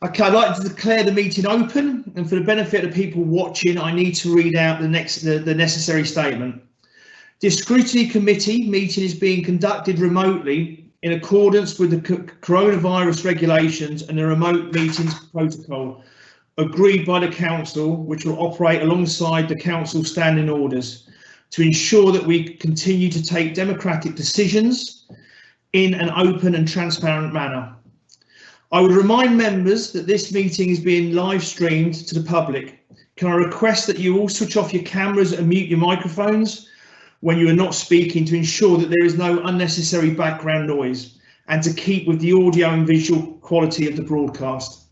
Okay, I'd like to declare the meeting open, and for the benefit of people watching, I need to read out the necessary statement. The Scrutiny Committee meeting is being conducted remotely in accordance with the coronavirus regulations and the remote meetings protocol agreed by the Council, which will operate alongside the Council standing orders to ensure that we continue to take democratic decisions in an open and transparent manner. I would remind members that this meeting is being live streamed to the public. Can I request that you all switch off your cameras and mute your microphones when you are not speaking to ensure that there is no unnecessary background noise and to keep with the audio and visual quality of the broadcast.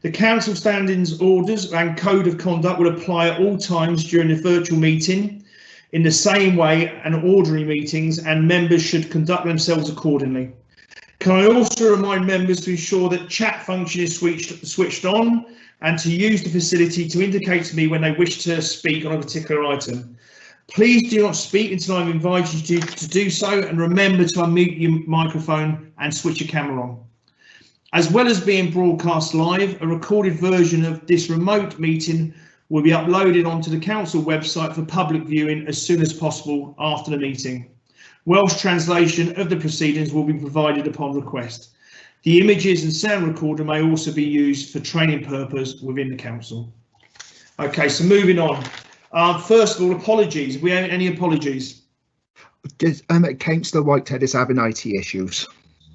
The Council standings orders and code of conduct will apply at all times during the virtual meeting in the same way and ordinary meetings, and members should conduct themselves accordingly. Can I also remind members to ensure that chat function is switched on and to use the facility to indicate to me when they wish to speak on a particular item. Please do not speak until I'm invited you to do so, and remember to unmute your microphone and switch your camera on. As well as being broadcast live, a recorded version of this remote meeting will be uploaded onto the Council website for public viewing as soon as possible after the meeting. Welsh translation of the proceedings will be provided upon request. The images and sound recorder may also be used for training purposes within the Council. Okay, so moving on. First of all, apologies. Have we had any apologies? Councillor Whitehead is having IT issues.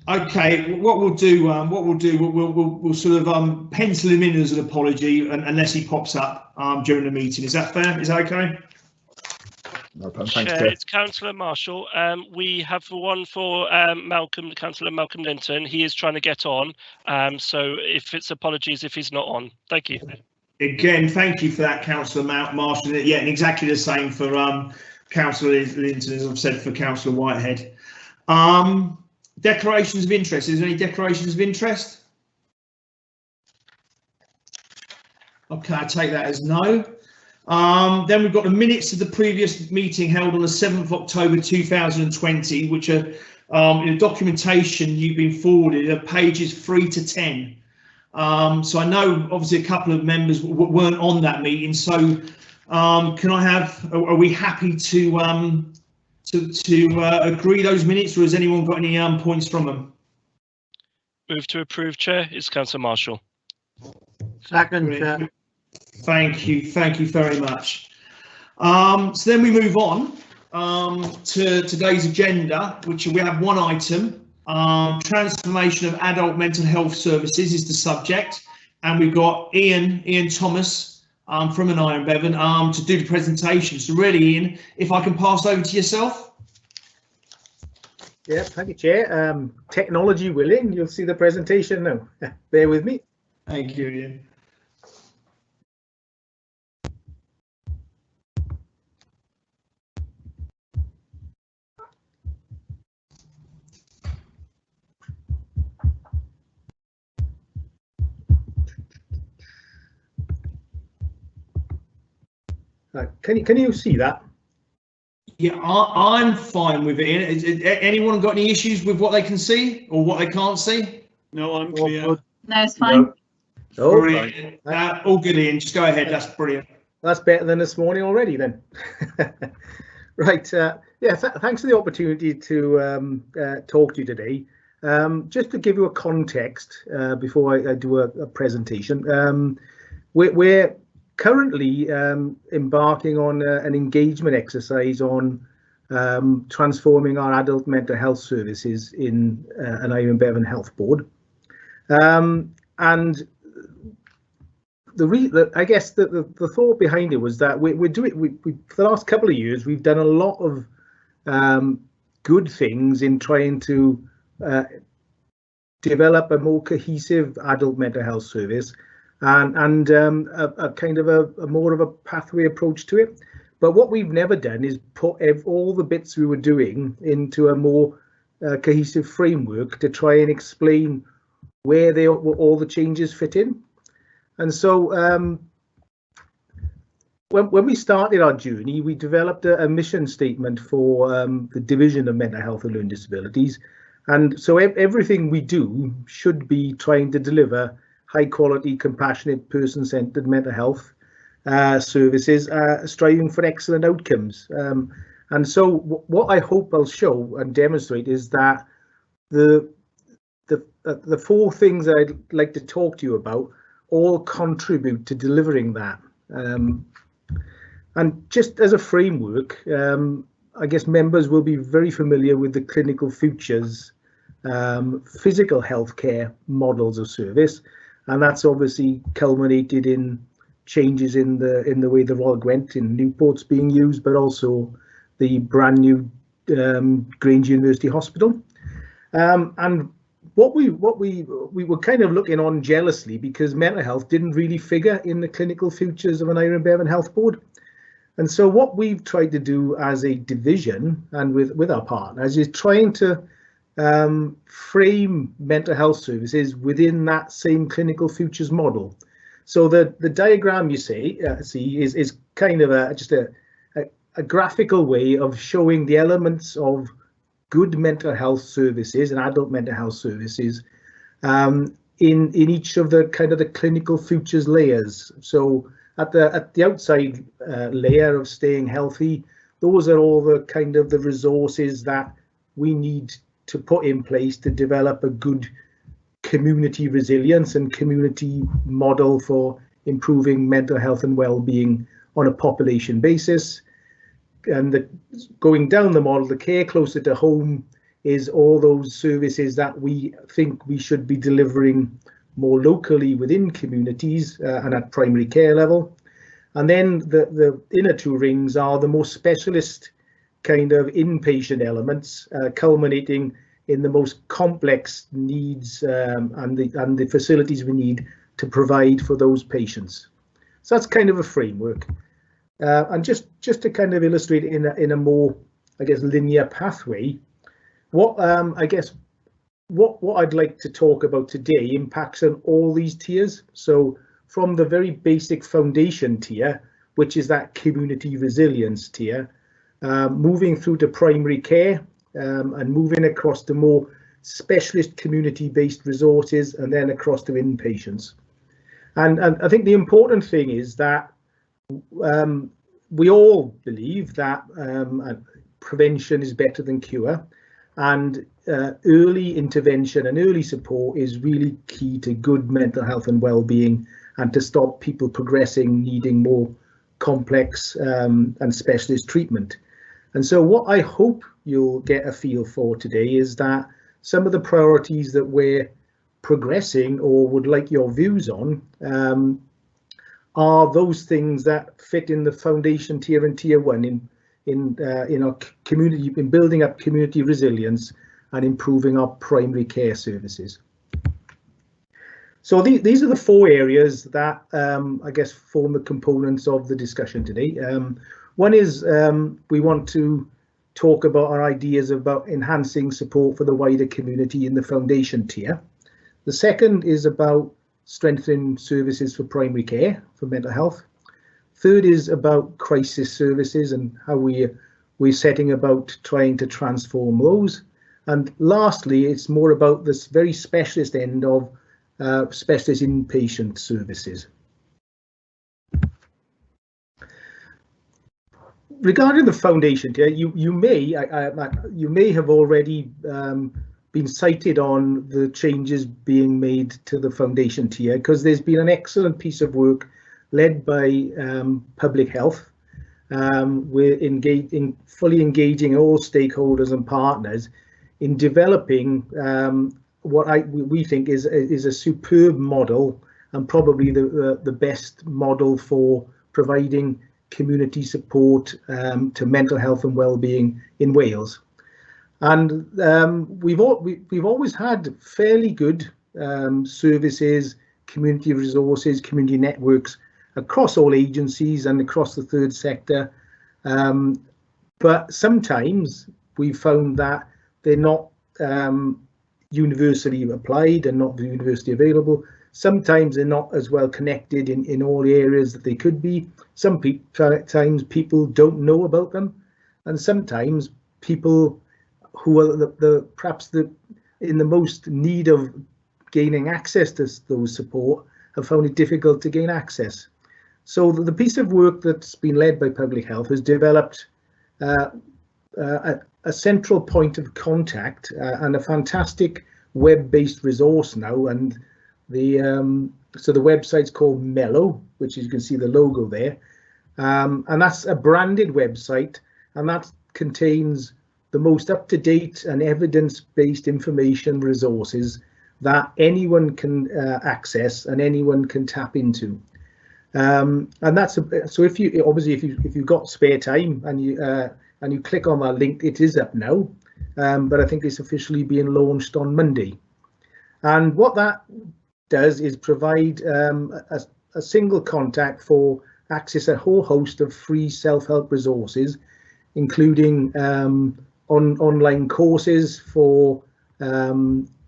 Okay, what we'll do, we'll sort of pencil him in as an apology unless he pops up during the meeting. Is that fair? Is that okay? No problem. Thanks, it's Councillor Marshall. We have one for Councillor Malcolm Linton. He is trying to get on, so if it's apologies if he's not on. Thank you. Again, thank you for that, Councillor Marshall. Yeah, and exactly the same for Councillor Linton, as I've said for Councillor Whitehead. Declarations of interest. Is there any declarations of interest? Okay, I take that as no. Then we've got the minutes of the previous meeting held on the 7th of October 2020, which are in the documentation you've been forwarded at pages 3 to 10. So I know obviously a couple of members weren't on that meeting, so can I have, are we happy to agree those minutes, or has anyone got any points from them? Move to approve, Chair. It's Councillor Marshall. Second, Chair. Thank you very much. So then we move on to today's agenda, which we have one item. Transformation of adult mental health services is the subject, and we've got Ian Thomas from an Iron Bevan to do the presentation. So really, Ian, if I can pass over to yourself. Yeah, thank you, Chair. Technology willing, you'll see the presentation now. Bear with me. Thank you, Ian. Can you see that? Yeah, I'm fine with it. Ian. Anyone got any issues with what they can see or what they can't see? No, I'm clear. No, it's fine. No. Brilliant. All good, Ian. Just go ahead. That's brilliant. That's better than this morning already then. Right. Yeah, thanks for the opportunity to talk to you today. Just to give you a context before I do a presentation, we're currently embarking on an engagement exercise on transforming our adult mental health services in an Iron Bevan Health Board. And I guess the thought behind it was that we for the last couple of years we've done a lot of good things in trying to develop a more cohesive adult mental health service and a kind of a more of a pathway approach to it. But what we've never done is put all the bits we were doing into a more cohesive framework to try and explain where all the changes fit in. And so when we started our journey, we developed a mission statement for the Division of Mental Health and Learning Disabilities. And so everything we do should be trying to deliver high quality, compassionate, person-centered mental health services, striving for excellent outcomes. And so what I hope I'll show and demonstrate is that the four things I'd like to talk to you about all contribute to delivering that. And just as a framework, I guess members will be very familiar with the clinical futures physical healthcare models of service, and that's obviously culminated in changes in the way the Royal Gwent in Newport's being used, but also the brand new Grange University Hospital. And what we were kind of looking on jealously because mental health didn't really figure in the clinical futures of an Iron Bevan Health Board. And so what we've tried to do as a division and with our partners is trying to frame mental health services within that same clinical futures model. So the diagram you see is kind of just a graphical way of showing the elements of good mental health services and adult mental health services in each of the kind of the clinical futures layers. So at the outside layer of staying healthy, those are all the kind of the resources that we need to put in place to develop a good community resilience and community model for improving mental health and well-being on a population basis. And going down the model, the care closer to home is all those services that we think we should be delivering more locally within communities and at primary care level. And then the inner two rings are the more specialist kind of inpatient elements, culminating in the most complex needs and the facilities we need to provide for those patients. So that's kind of a framework. And just to kind of illustrate in a more, I guess, linear pathway, what I'd like to talk about today impacts on all these tiers. So from the very basic foundation tier, which is that community resilience tier, moving through to primary care and moving across to more specialist community-based resources and then across to inpatients. And I think the important thing is that we all believe that prevention is better than cure, and early intervention and early support is really key to good mental health and well-being and to stop people progressing, needing more complex and specialist treatment. And so what I hope you'll get a feel for today is that some of the priorities that we're progressing or would like your views on are those things that fit in the foundation tier and tier one in our community, in building up community resilience and improving our primary care services. So these are the four areas that I guess form the components of the discussion today. One is we want to talk about our ideas about enhancing support for the wider community in the foundation tier. The second is about strengthening services for primary care for mental health. Third is about crisis services and how we're setting about trying to transform those. And lastly, it's more about this very specialist end of specialist inpatient services. Regarding the foundation tier, you may have already been cited on the changes being made to the foundation tier, because there's been an excellent piece of work led by public health. We're fully engaging all stakeholders and partners in developing what we think is a superb model and probably the best model for providing community support to mental health and well-being in Wales. And we've always had fairly good services, community resources, community networks across all agencies and across the third sector. But sometimes we found that they're not universally applied and not universally available. Sometimes they're not as well connected in all the areas that they could be. Sometimes people don't know about them, and sometimes people who are perhaps in the most need of gaining access to those support have found it difficult to gain access. So the piece of work that's been led by Public Health has developed a central point of contact and a fantastic web-based resource now. And so the website's called Mellow, which you can see the logo there. And that's a branded website, and that contains the most up-to-date and evidence-based information resources that anyone can access and anyone can tap into. And that's so if you've got spare time and you click on that link, it is up now, but I think it's officially being launched on Monday. And what that does is provide a single contact for access a whole host of free self-help resources, including online courses for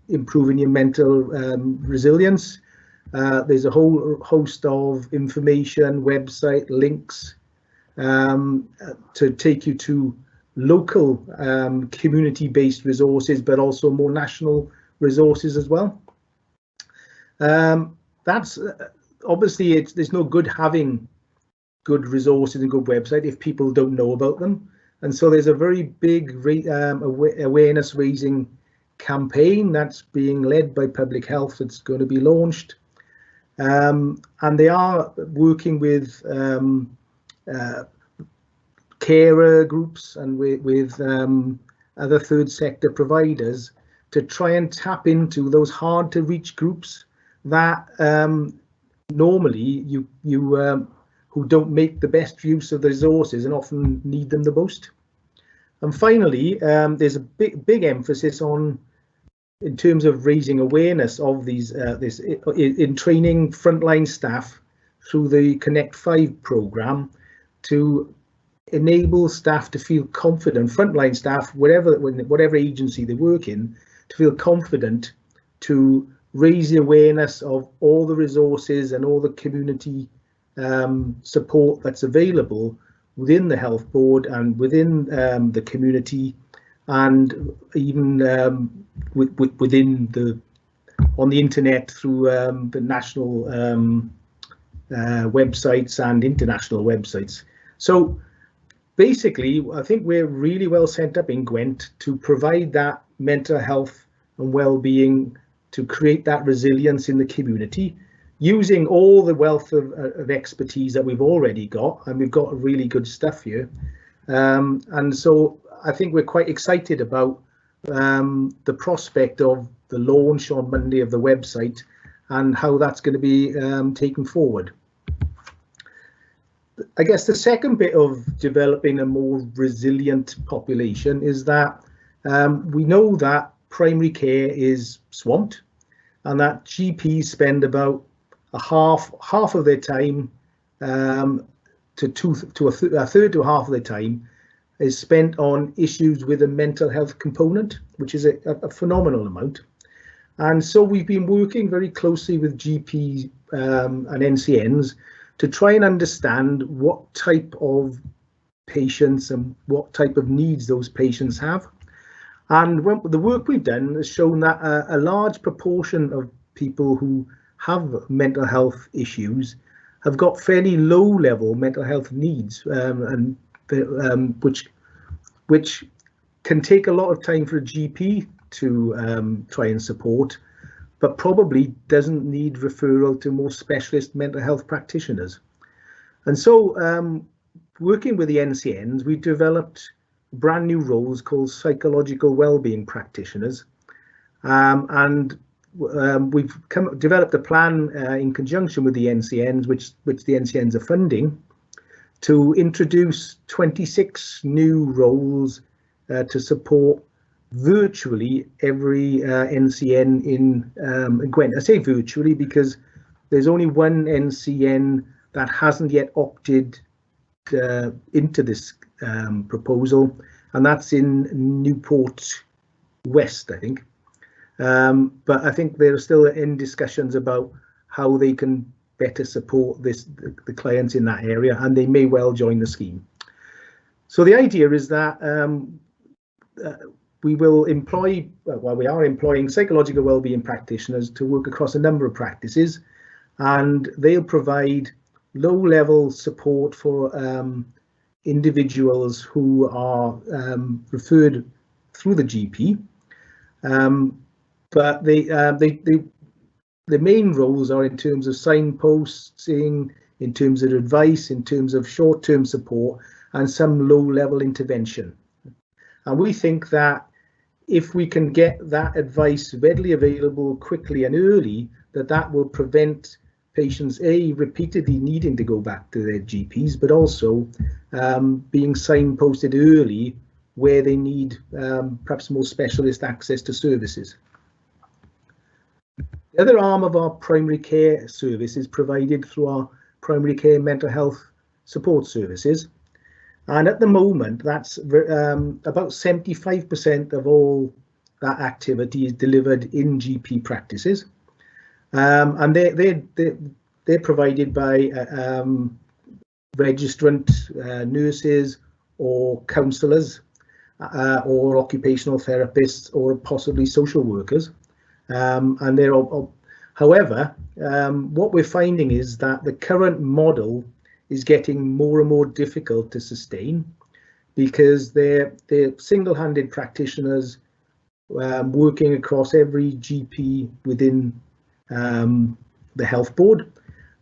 improving your mental resilience. There's a whole host of information, website links to take you to local community-based resources, but also more national resources as well. That's obviously there's no good having good resources and good website if people don't know about them. And so there's a very big awareness raising campaign that's being led by Public Health that's going to be launched. And they are working with carer groups and with other third sector providers to try and tap into those hard to reach groups that normally who don't make the best use of the resources and often need them the most. And finally, there's a big emphasis on, in terms of raising awareness of these in training frontline staff through the Connect 5 programme to enable staff to feel confident, frontline staff, whatever agency they work in, to feel confident to raise the awareness of all the resources and all the community support that's available within the health board and within the community, and even within on the internet through the national websites and international websites. So basically, I think we're really well set up in Gwent to provide that mental health and well-being, to create that resilience in the community, using all the wealth of expertise that we've already got, and we've got really good stuff here. And so I think we're quite excited about the prospect of the launch on Monday of the website and how that's going to be taken forward. I guess the second bit of developing a more resilient population is that we know that primary care is swamped, and that GPs spend about half of their time a third to half of their time is spent on issues with a mental health component, which is a phenomenal amount. And so we've been working very closely with GPs and NCNs to try and understand what type of patients and what type of needs those patients have. And the work we've done has shown that a large proportion of people who have mental health issues have got fairly low level mental health needs, which can take a lot of time for a GP to try and support, but probably doesn't need referral to more specialist mental health practitioners. And so working with the NCNs, we developed brand new roles called psychological wellbeing practitioners, and we've developed a plan in conjunction with the NCNs, which the NCNs are funding, to introduce 26 new roles to support virtually every NCN in Gwent. I say virtually because there's only one NCN that hasn't yet opted into this proposal, and that's in Newport West, I think. But I think they're still in discussions about how they can better support the clients in that area, and they may well join the scheme. So the idea is that we will employ, well, we are employing psychological wellbeing practitioners to work across a number of practices, and they'll provide low-level support for individuals who are referred through the GP. But the main roles are in terms of signposting, in terms of advice, in terms of short-term support, and some low-level intervention. And we think that if we can get that advice readily available quickly and early, that will prevent patients, A, repeatedly needing to go back to their GPs, but also being signposted early where they need perhaps more specialist access to services. The other arm of our primary care service is provided through our primary care mental health support services. And at the moment, that's about 75% of all that activity is delivered in GP practices. And they're provided by registrant nurses or counsellors or occupational therapists or possibly social workers. And they're all, however, what we're finding is that the current model is getting more and more difficult to sustain because they're single-handed practitioners working across every GP within the health board,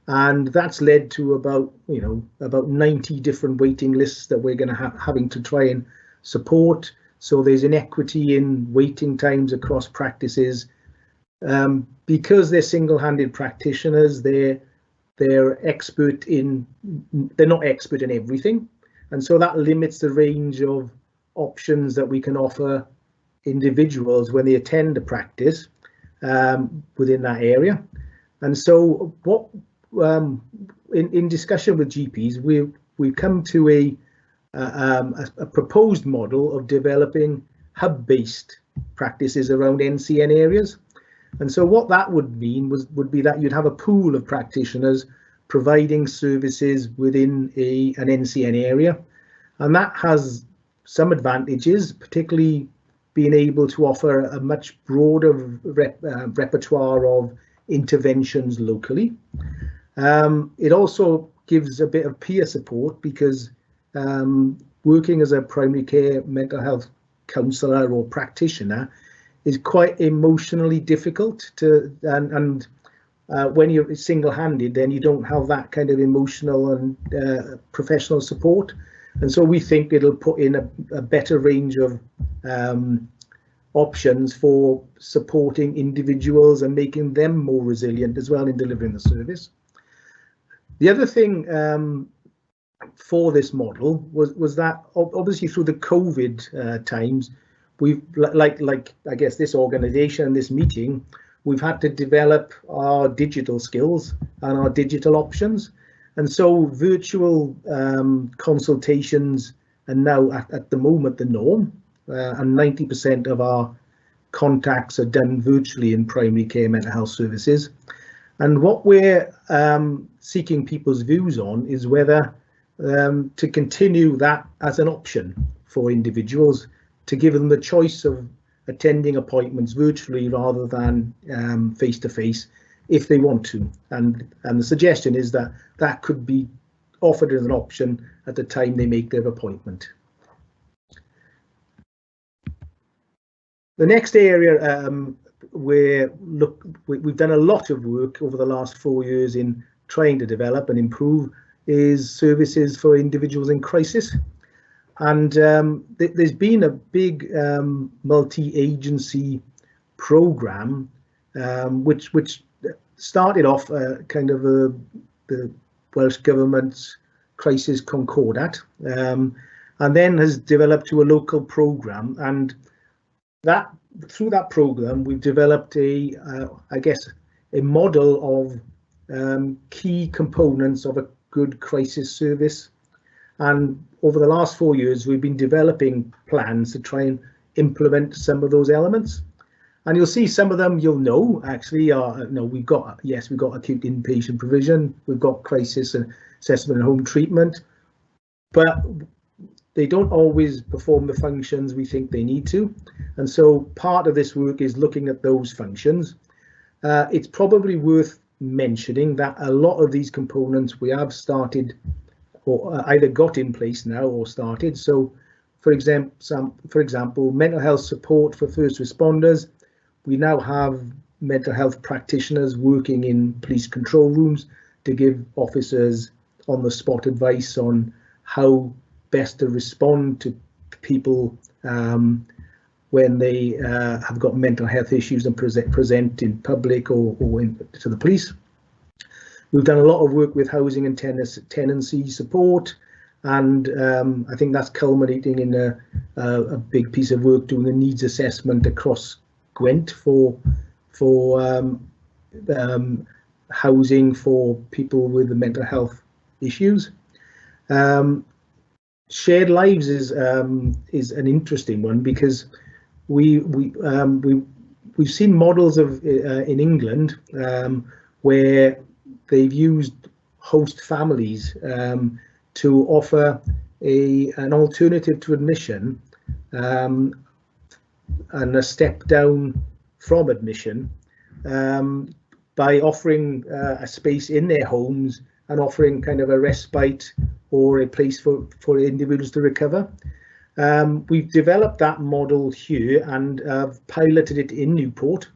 and that's led to about 90 different waiting lists that we're going to having to try and support. So there's inequity in waiting times across practices. Because they're single-handed practitioners, they're not expert in everything, and so that limits the range of options that we can offer individuals when they attend a practice within that area. And so what in discussion with GPs, we've come to a proposed model of developing hub-based practices around NCN areas. And so what that would mean would be that you'd have a pool of practitioners providing services within an NCN area. And that has some advantages, particularly being able to offer a much broader repertoire of interventions locally. It also gives a bit of peer support because working as a primary care mental health counsellor or practitioner is quite emotionally difficult to, and when you're single-handed, then you don't have that kind of emotional and professional support. And so we think it'll put in a better range of options for supporting individuals and making them more resilient as well in delivering the service. The other thing for this model was that obviously through the COVID times, we've like I guess this organisation, this meeting, we've had to develop our digital skills and our digital options, and so virtual consultations are now at the moment the norm, and 90% of our contacts are done virtually in primary care mental health services. And what we're seeking people's views on is whether to continue that as an option for individuals, to give them the choice of attending appointments virtually rather than face-to-face if they want to. And the suggestion is that that could be offered as an option at the time they make their appointment. The next area where we've done a lot of work over the last 4 years in trying to develop and improve is services for individuals in crisis. And there's been a big multi-agency programme which started off kind of the Welsh Government's Crisis Concordat, and then has developed to a local programme. And that through that programme, we've developed I guess a model of key components of a good crisis service. And over the last 4 years, we've been developing plans to try and implement some of those elements. And you'll see some of them you'll know actually are, no, we've got acute inpatient provision, we've got crisis and assessment and home treatment. But they don't always perform the functions we think they need to. And so part of this work is looking at those functions. It's probably worth mentioning that a lot of these components we have started or either got in place now or started. So for example, mental health support for first responders. We now have mental health practitioners working in police control rooms to give officers on the spot advice on how best to respond to people when they have got mental health issues and present in public or to the police. We've done a lot of work with housing and tenancy support, and I think that's culminating in a big piece of work doing a needs assessment across Gwent for housing for people with mental health issues. Shared lives is an interesting one, because we've seen models of in England where they've used host families to offer an alternative to admission and a step down from admission by offering a space in their homes and offering kind of a respite or a place for individuals to recover. We've developed that model here and piloted it in Newport,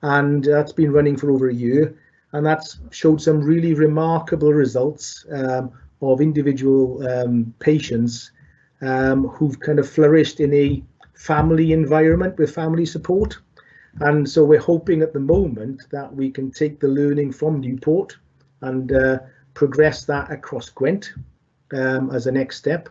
and that's been running for over a year, and that's showed some really remarkable results of individual patients who've kind of flourished in a family environment with family support. And so we're hoping at the moment that we can take the learning from Newport and progress that across Gwent as a next step.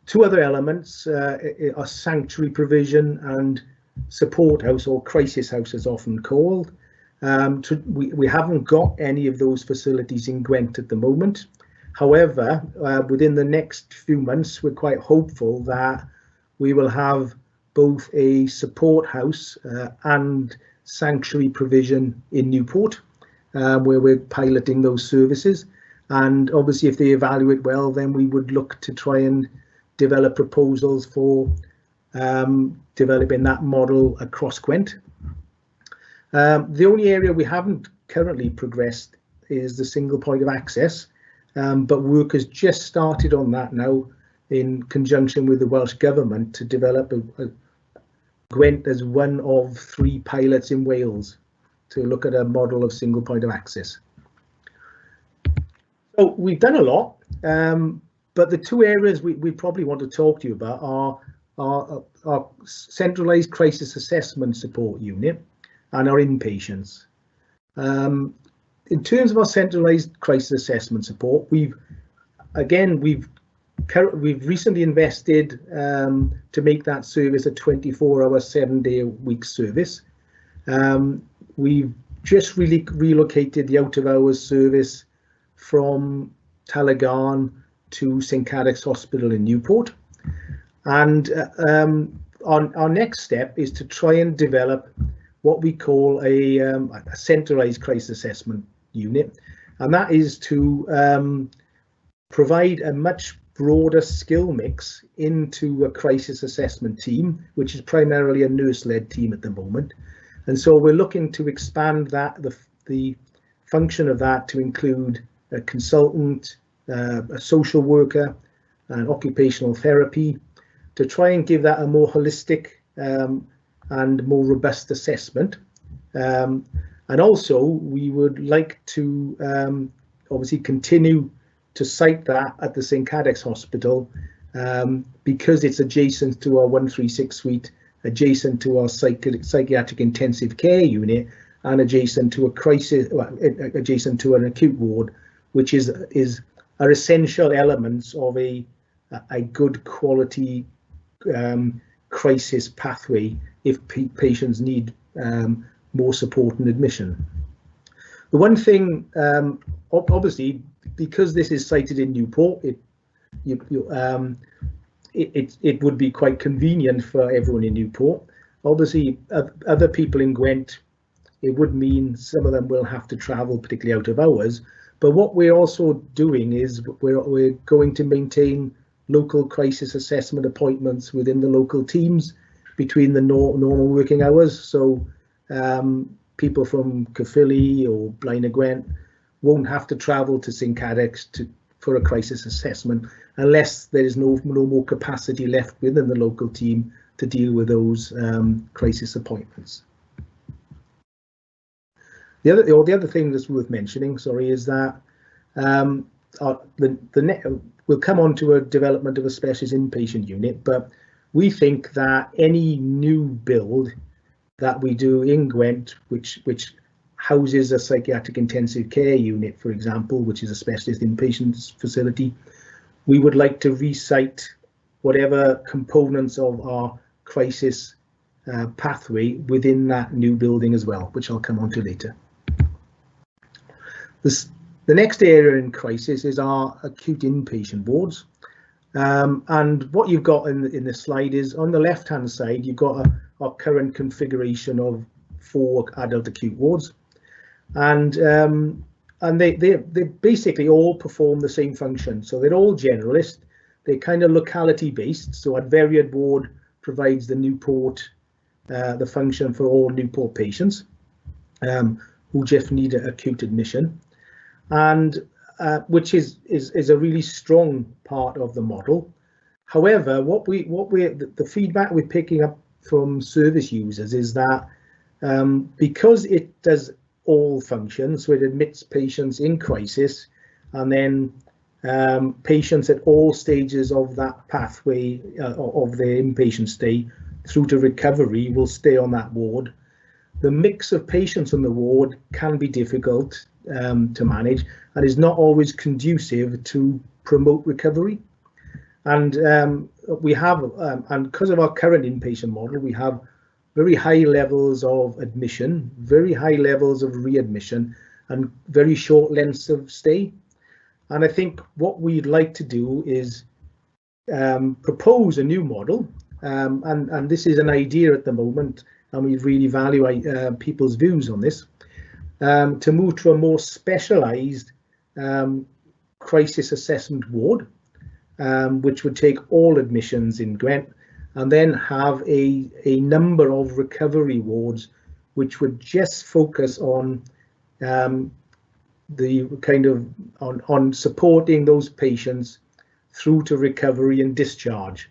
Two other elements are sanctuary provision and support house, or crisis house as often called. We haven't got any of those facilities in Gwent at the moment. However, within the next few months, we're quite hopeful that we will have both a support house and sanctuary provision in Newport, where we're piloting those services. And obviously, if they evaluate well, then we would look to try and develop proposals for developing that model across Gwent. The only area we haven't currently progressed is the single point of access, but work has just started on that now in conjunction with the Welsh Government to develop a Gwent as one of 3 pilots in Wales to look at a model of single point of access. So we've done a lot, but the 2 areas we probably want to talk to you about are our centralized crisis assessment support unit and our inpatients. In terms of our centralized crisis assessment support, we've recently invested to make that service a 24-hour, 7-day-a-week service. We've just really relocated the out-of-hours service from Talagarn to St Cadoc's Hospital in Newport. And our next step is to try and develop what we call a centralized crisis assessment unit, and that is to provide a much broader skill mix into a crisis assessment team, which is primarily a nurse-led team at the moment. And so we're looking to expand that, the function of that, to include a consultant, a social worker, and occupational therapy, to try and give that a more holistic and more robust assessment. And also we would like to obviously continue to site that at the St Cadoc's Hospital because it's adjacent to our 136 suite, adjacent to our psychiatric intensive care unit, and adjacent to a crisis, adjacent to an acute ward, which are essential elements of a good quality crisis pathway if patients need more support and admission. The one thing, obviously, because this is sited in Newport, it would be quite convenient for everyone in Newport. Obviously, other people in Gwent, it would mean some of them will have to travel, particularly out of hours. But what we're also doing is we're going to maintain local crisis assessment appointments within the local teams between the normal working hours. So people from Caerphilly or Blaenau Gwent won't have to travel to St Cadoc's for a crisis assessment unless there is no more capacity left within the local team to deal with those crisis appointments. The other thing that's worth mentioning, sorry, is that we'll come on to a development of a specialist inpatient unit, but we think that any new build that we do in Gwent, which houses a psychiatric intensive care unit, for example, which is a specialist inpatient facility, we would like to recite whatever components of our crisis pathway within that new building as well, which I'll come on to later. The next area in crisis is our acute inpatient wards. And what you've got in the slide is, on the left-hand side, you've got our current configuration of 4 adult acute wards. And they basically all perform the same function. So they're all generalist. They're kind of locality based. So Adveriad ward provides the Newport, the function for all Newport patients who just need an acute admission, and which is a really strong part of the model. However, the feedback we're picking up from service users is that because it does all functions, so it admits patients in crisis, and then patients at all stages of that pathway of their inpatient stay through to recovery will stay on that ward. The mix of patients on the ward can be difficult to manage and is not always conducive to promote recovery. And we have, and because of our current inpatient model, we have very high levels of admission, very high levels of readmission, and very short lengths of stay. And I think what we'd like to do is propose a new model, and this is an idea at the moment, and we really value people's views on this, to move to a more specialised crisis assessment ward, which would take all admissions in Gwent, and then have a number of recovery wards which would just focus on the kind of on supporting those patients through to recovery and discharge.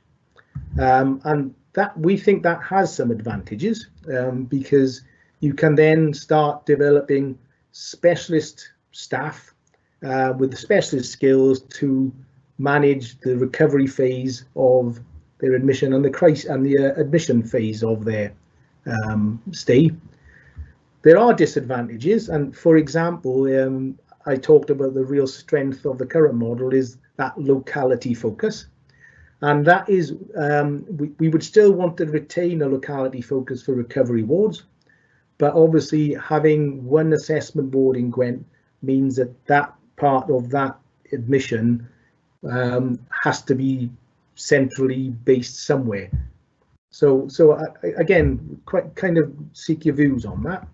And that, we think that has some advantages, because you can then start developing specialist staff with the specialist skills to manage the recovery phase of their admission and the admission phase of their stay. There are disadvantages, and for example, I talked about the real strength of the current model is that locality focus, and that is we would still want to retain a locality focus for recovery wards, but obviously having one assessment board in Gwent means that part of that admission has to be centrally based somewhere. So again, quite kind of seek your views on that.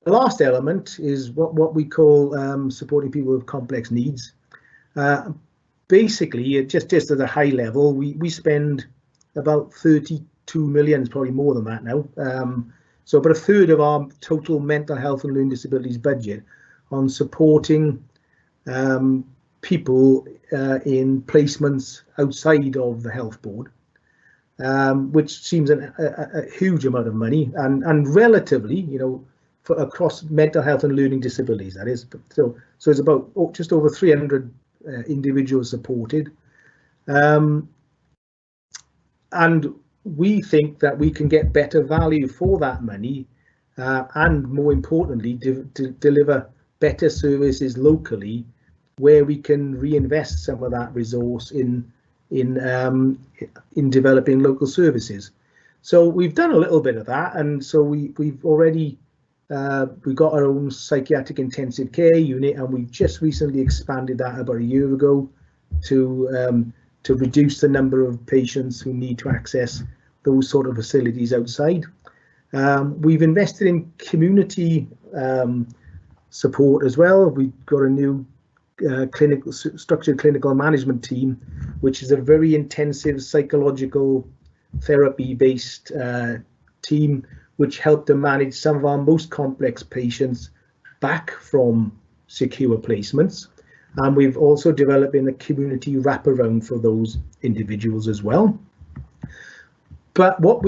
The last element is what we call supporting people with complex needs. Basically, just at a high level, we spend about 32 million, probably more than that now. So about a third of our total mental health and learning disabilities budget on supporting people in placements outside of the health board, which seems a huge amount of money, and relatively, you know, for across mental health and learning disabilities, that is. So it's about just over 300 individuals supported, and we think that we can get better value for that money, and more importantly, deliver better services locally, where we can reinvest some of that resource in developing local services. So we've done a little bit of that, and so we've already we got our own psychiatric intensive care unit, and we've just recently expanded that about a year ago to reduce the number of patients who need to access those sort of facilities outside. We've invested in community support as well. We've got a new structured clinical management team, which is a very intensive psychological therapy-based team, which helped to manage some of our most complex patients back from secure placements. And we've also developed a community wraparound for those individuals as well. But what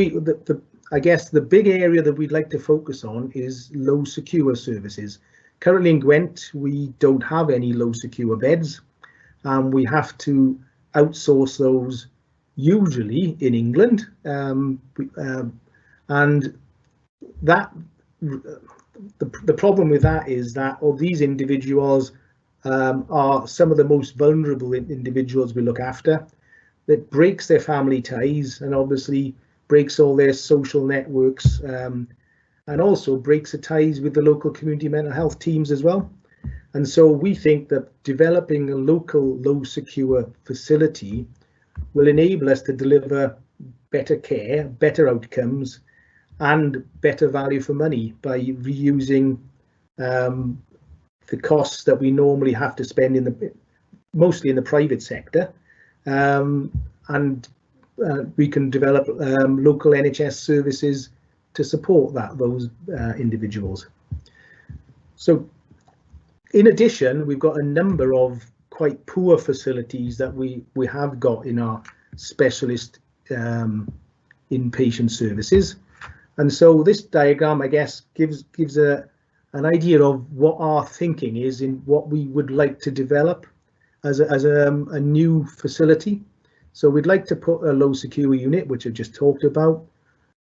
I guess the big area that we'd like to focus on is low secure services. Currently in Gwent, we don't have any low secure beds, and we have to outsource those usually in England. And that the problem with that is that these individuals are some of the most vulnerable individuals we look after. That breaks their family ties and obviously breaks all their social networks, and also breaks the ties with the local community mental health teams as well. And so we think that developing a local low secure facility will enable us to deliver better care, better outcomes, and better value for money by reusing the costs that we normally have to spend mostly in the private sector, and we can develop local NHS services to support those individuals. So in addition, we've got a number of quite poor facilities that we have got in our specialist inpatient services. And so this diagram, I guess, gives an idea of what our thinking is in what we would like to develop as a new facility. So we'd like to put a low secure unit, which I've just talked about.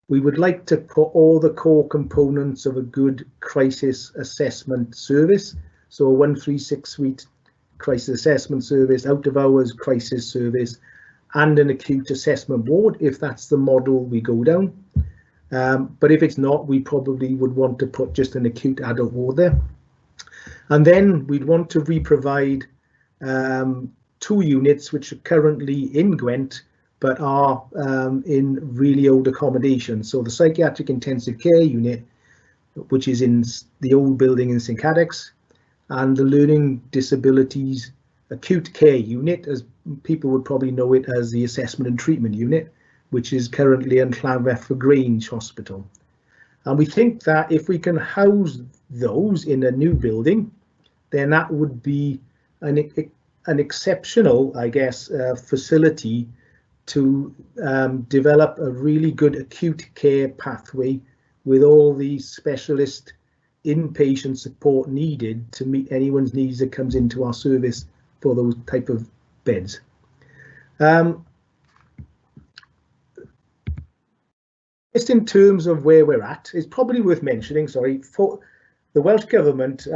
We would like to put all the core components of a good crisis assessment service. So a 136 suite crisis assessment service, out of hours crisis service, and an acute assessment ward, if that's the model we go down. But if it's not, we probably would want to put just an acute adult ward there. And then we'd want to re-provide 2 units which are currently in Gwent, but are in really old accommodation. So the psychiatric intensive care unit, which is in the old building in St Cadoc's, and the learning disabilities acute care unit, as people would probably know it as the assessment and treatment unit, which is currently in Llanfairpwll Grange Hospital. And we think that if we can house those in a new building, then that would be an exceptional, I guess, facility to develop a really good acute care pathway with all the specialist inpatient support needed to meet anyone's needs that comes into our service for those type of beds. Just in terms of where we're at, it's probably worth mentioning, sorry, for the Welsh Government,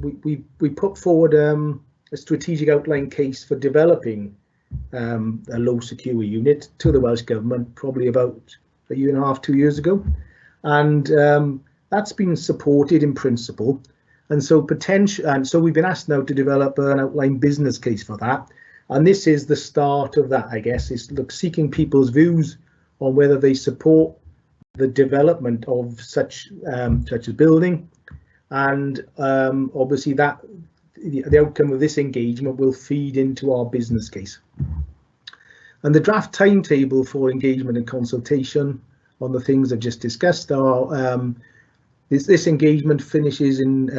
we put forward a strategic outline case for developing a low secure unit to the Welsh Government probably about a year and a half, 2 years ago. And that's been supported in principle. And so we've been asked now to develop an outline business case for that. And this is the start of that, I guess, is seeking people's views on whether they support the development of such a building, and obviously that the outcome of this engagement will feed into our business case. And the draft timetable for engagement and consultation on the things I've just discussed are this engagement finishes in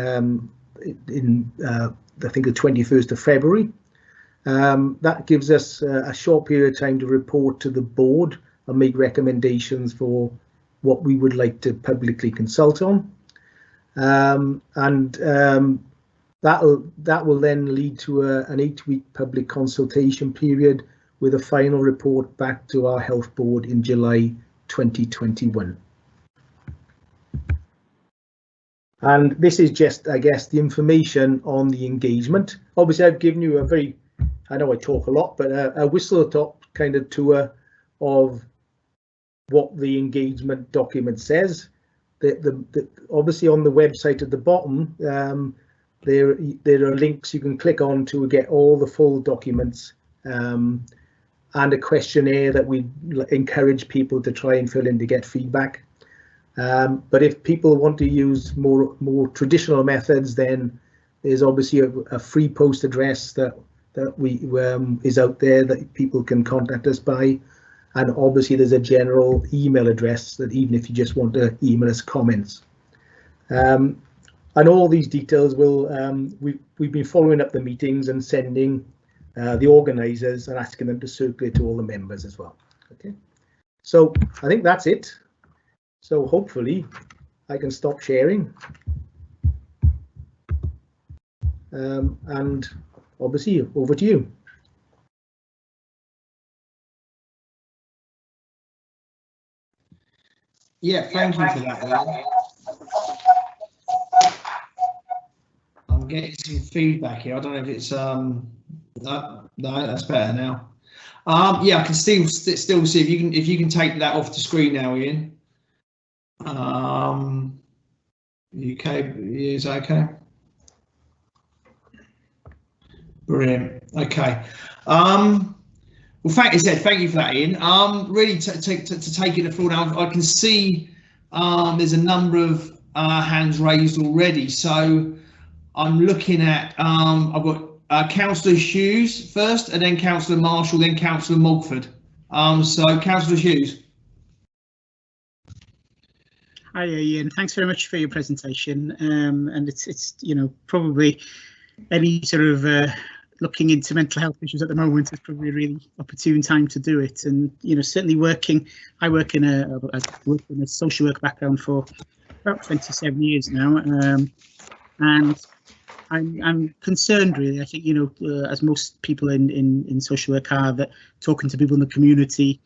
I think the 21st of February. That gives us a short period of time to report to the board and make recommendations for what we would like to publicly consult on. That will then lead to an 8-week public consultation period with a final report back to our health board in July 2021. And this is just, I guess, the information on the engagement. Obviously, I've given you a very, I know I talk a lot, but a whistle-top kind of tour of what the engagement document says. Obviously on the website at the bottom, there are links you can click on to get all the full documents, and a questionnaire that we encourage people to try and fill in to get feedback. But if people want to use more traditional methods, then There's obviously a free post address that we is out there that people can contact us by, and obviously there's a general email address that even if you just want to email us comments. And all these details will we've been following up the meetings and sending the organisers and asking them to circulate to all the members as well. Okay, so I think that's it. So hopefully I can stop sharing. And obviously over to you. Yeah, thank you for that, Ian. I'm getting some feedback here. I don't know if it's no, that's better now. Yeah, I can still see if you can take that off the screen now, Ian. UK is okay. Brilliant. Okay. Well, thank you for that, Ian. Really to take it the floor now. I can see there's a number of hands raised already. So I'm looking at I've got Councillor Hughes first, and then Councillor Marshall, then Councillor Mogford. So Councillor Hughes. Hi, Ian. Thanks very much for your presentation. And it's probably any sort of looking into mental health issues at the moment is probably a really opportune time to do it. And certainly I work in a social work background for about 27 years now, and I'm concerned really. I think as most people in social work are, that talking to people in the community,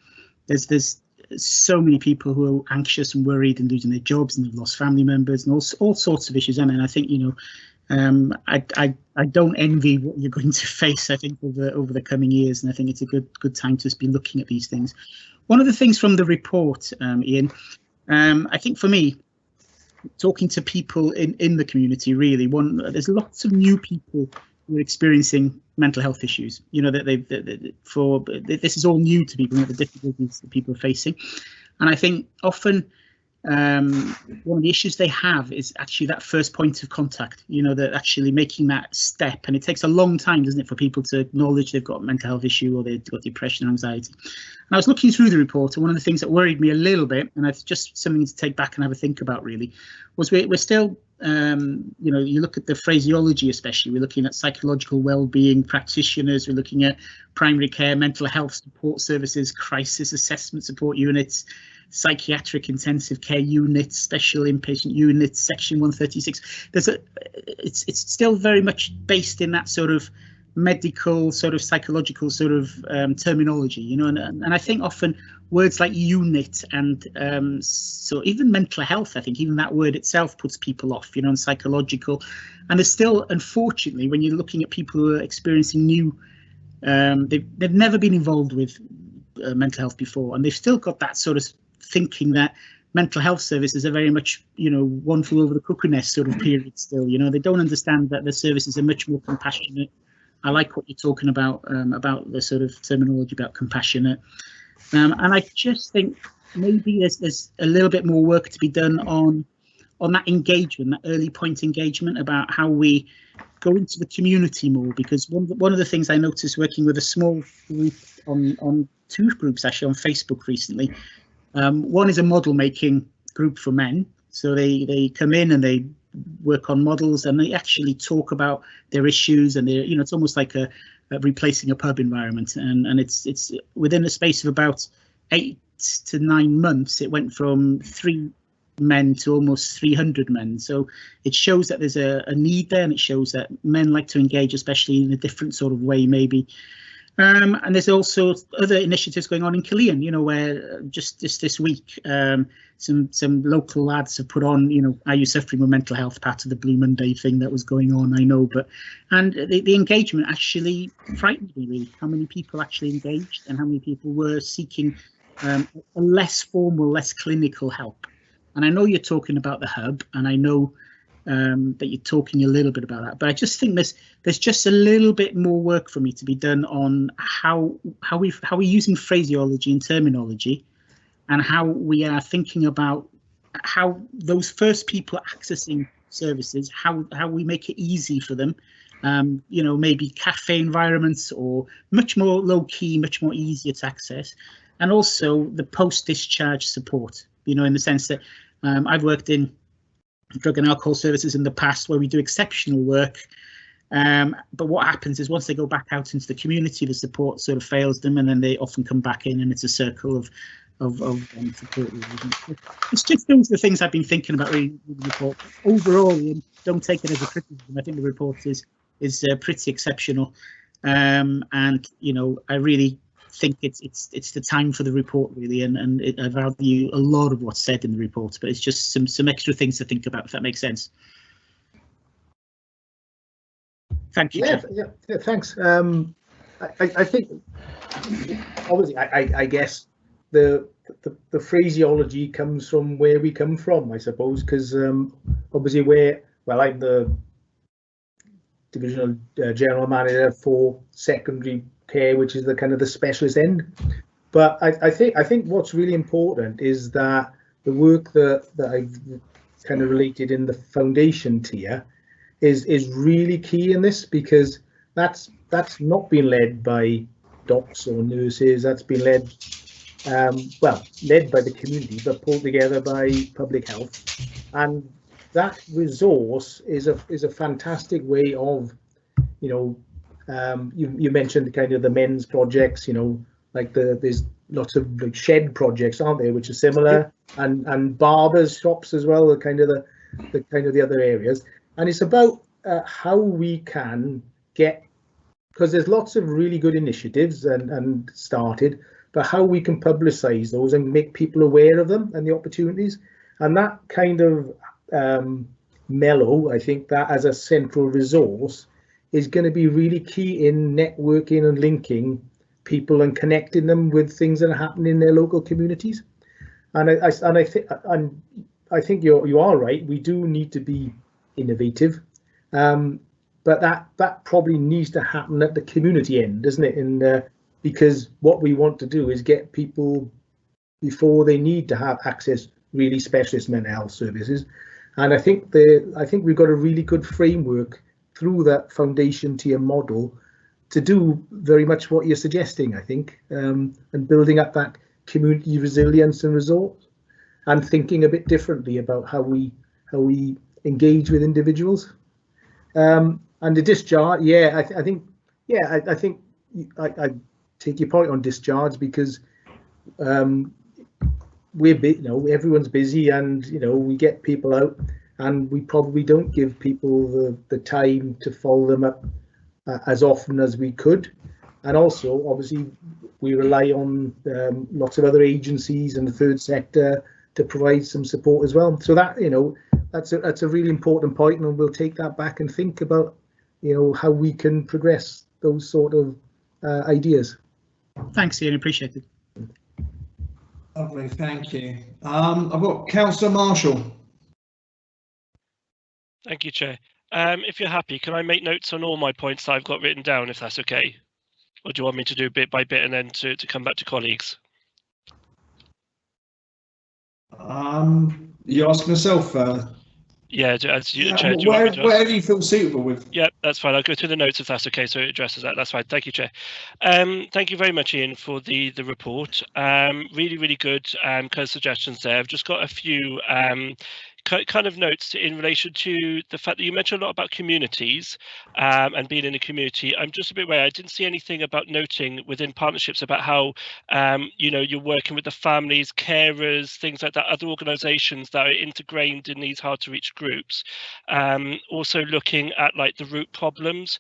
there's so many people who are anxious and worried and losing their jobs, and they've lost family members and all sorts of issues. And I think I don't envy what you're going to face, I think, over the coming years, and I think it's a good time to be looking at these things. One of the things from the report, Ian, I think for me, talking to people in the community, really, there's lots of new people who are experiencing mental health issues. This is all new to people, the difficulties that people are facing, and I think often one of the issues they have is actually that first point of contact, that actually making that step, and it takes a long time, doesn't it, for people to acknowledge they've got a mental health issue or they've got depression or anxiety. And I was looking through the report, and one of the things that worried me a little bit, and it's just something to take back and have a think about really, was we're still you look at the phraseology, especially we're looking at psychological well-being practitioners, we're looking at primary care, mental health support services, crisis assessment support units, psychiatric intensive care units, special inpatient units, section 136. It's still very much based in that sort of medical, sort of psychological sort of terminology, and I think often words like unit and so even mental health, I think even that word itself puts people off, and psychological. And there's still, unfortunately, when you're looking at people who are experiencing new, they've never been involved with mental health before, and they've still got that sort of thinking that mental health services are very much, one flew over the cuckoo nest sort of period still. They don't understand that the services are much more compassionate. I like what you're talking about the sort of terminology about compassionate. And I just think maybe there's a little bit more work to be done on that engagement, that early point engagement, about how we go into the community more, because one of the things I noticed working with a small group on two groups actually on Facebook recently. One is a model making group for men, so they come in and they work on models and they actually talk about their issues, and they're it's almost like a replacing a pub environment, and it's within a space of about 8 to 9 months it went from 3 men to almost 300 men. So it shows that there's a need there, and it shows that men like to engage, especially in a different sort of way maybe. And there's also other initiatives going on in Killeen, where just this week some local lads have put on, are you suffering with mental health, part of the Blue Monday thing that was going on, I know, and the engagement actually frightened me really, how many people actually engaged and how many people were seeking a less formal, less clinical help. And I know you're talking about the hub, and I know that you're talking a little bit about that, but I just think there's just a little bit more work for me to be done on how we're using phraseology and terminology, and how we are thinking about how those first people accessing services, how we make it easy for them. You know, maybe cafe environments, or much more low key, much more easier to access, and also the post-discharge support. You know, in the sense that I've worked in drug and alcohol services in the past where we do exceptional work, but what happens is once they go back out into the community, the support sort of fails them, and then they often come back in, and it's a circle of support. It's just those are the things I've been thinking about reading the report. Overall, don't take it as a criticism. I think the report is pretty exceptional, and you know, I really think it's the time for the report, really, and I value a lot of what's said in the report, but it's just some extra things to think about, if that makes sense. Thank you. Yeah, thanks. I think obviously I guess the phraseology comes from where we come from, I suppose, because obviously I'm the divisional general manager for secondary care, which is the kind of the specialist end. But I think what's really important is that the work that I've kind of related in the foundation tier is really key in this, because that's not been led by docs or nurses. That's been led by the community, but pulled together by public health. And that resource is a fantastic way of, you know, you mentioned kind of the men's projects, you know, like there's lots of like shed projects, aren't there, which are similar, and barbers shops as well, kind of the other areas. And it's about how we can get, because there's lots of really good initiatives and started, but how we can publicize those and make people aware of them and the opportunities. And that kind of mellow, I think that as a central resource is going to be really key in networking and linking people and connecting them with things that are happening in their local communities. And I think you are right. We do need to be innovative, but that probably needs to happen at the community end, doesn't it? Because what we want to do is get people before they need to have access really specialist mental health services. And I think we've got a really good framework through that foundation tier model to do very much what you're suggesting, I think, and building up that community resilience and resource, and thinking a bit differently about how we engage with individuals. And the discharge, I think I take your point on discharge, because everyone's busy, and you know, we get people out, and we probably don't give people the time to follow them up as often as we could. And also, obviously, we rely on lots of other agencies and the third sector to provide some support as well. So that, you know, that's a really important point, and we'll take that back and think about, you know, how we can progress those sort of ideas. Thanks, Ian. Appreciate it. Lovely, thank you. I've got Councillor Marshall. Thank you, Chair. If you're happy, can I make notes on all my points that I've got written down, if that's okay? Or do you want me to do bit by bit and then to come back to colleagues? You're asking yourself? Yeah, as you, yeah, Chair, do you where, want me to wherever you feel suitable with. Yeah, that's fine. I'll go through the notes if that's okay, so it addresses that. That's fine. Thank you, Chair. Thank you very much, Ian, for the report. Really, really good kind of suggestions there. I've just got a few kind of notes in relation to the fact that you mentioned a lot about communities and being in a community. I'm just a bit worried. I didn't see anything about noting within partnerships about how you know, you're working with the families, carers, things like that, other organisations that are integrated in these hard to reach groups. Also looking at like the root problems,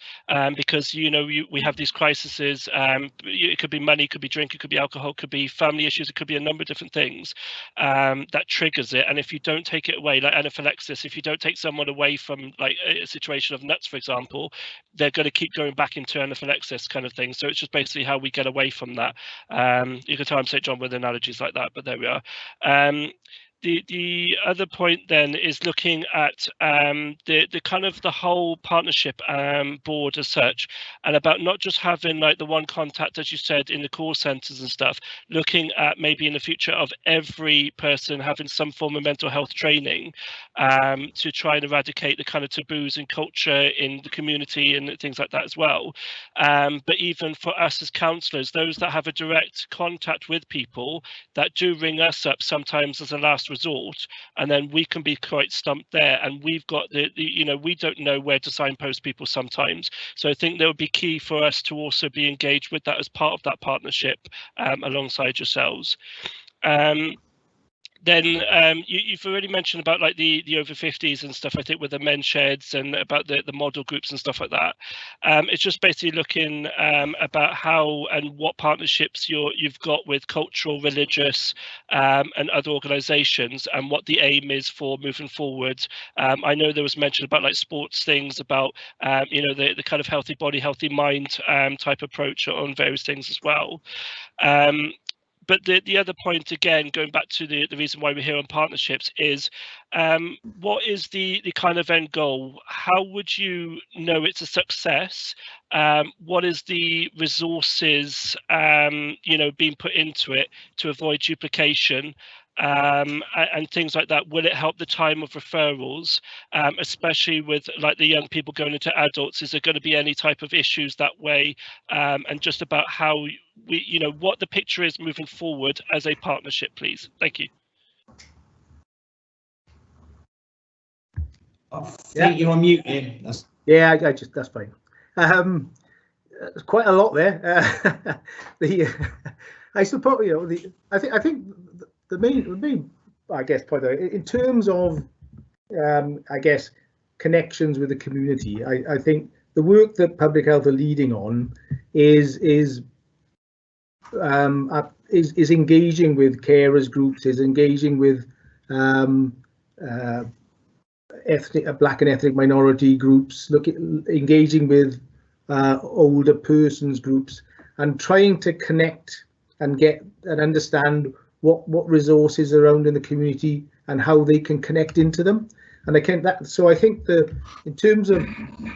because you know, we have these crises. It could be money, it could be drink, it could be alcohol, it could be family issues, it could be a number of different things that triggers it. And if you don't take it away, like anaphylaxis, if you don't take someone away from like a situation of nuts, for example, they're going to keep going back into anaphylaxis kind of thing. So it's just basically how we get away from that. You can tell I'm St. John with analogies like that, but there we are. The other point then is looking at the kind of the whole partnership board as such, and about not just having like the one contact, as you said, in the call centres and stuff, looking at maybe in the future of every person having some form of mental health training to try and eradicate the kind of taboos and culture in the community and things like that as well. But even for us as counsellors, those that have a direct contact with people that do ring us up sometimes as a last resort, and then we can be quite stumped there, and we've got the you know, we don't know where to signpost people sometimes. So I think that would be key for us to also be engaged with that as part of that partnership alongside yourselves. Then you've already mentioned about like the over 50s and stuff, I think, with the men's sheds and about the model groups and stuff like that. It's just basically looking about how and what partnerships you've got with cultural, religious and other organisations, and what the aim is for moving forward. I know there was mention about like sports things, about you know, the kind of healthy body, healthy mind type approach on various things as well. But the other point, again, going back to the reason why we're here on partnerships, is what is the kind of end goal? How would you know it's a success? What is the resources, you know, being put into it to avoid duplication? And things like that? Will it help the time of referrals, especially with like the young people going into adults? Is there going to be any type of issues that way? And just about how we, you know, what the picture is moving forward as a partnership, please. Thank you. I think you're on mute, Ian. Yeah, I just, that's fine. There's quite a lot there. I suppose, you know, I think the main, I guess, point in terms of, I guess, connections with the community. I think the work that public health are leading on is engaging with carers groups, is engaging with black and ethnic minority groups, engaging with older persons groups, and trying to connect and get and understand what resources are around in the community and how they can connect into them. And I think in terms of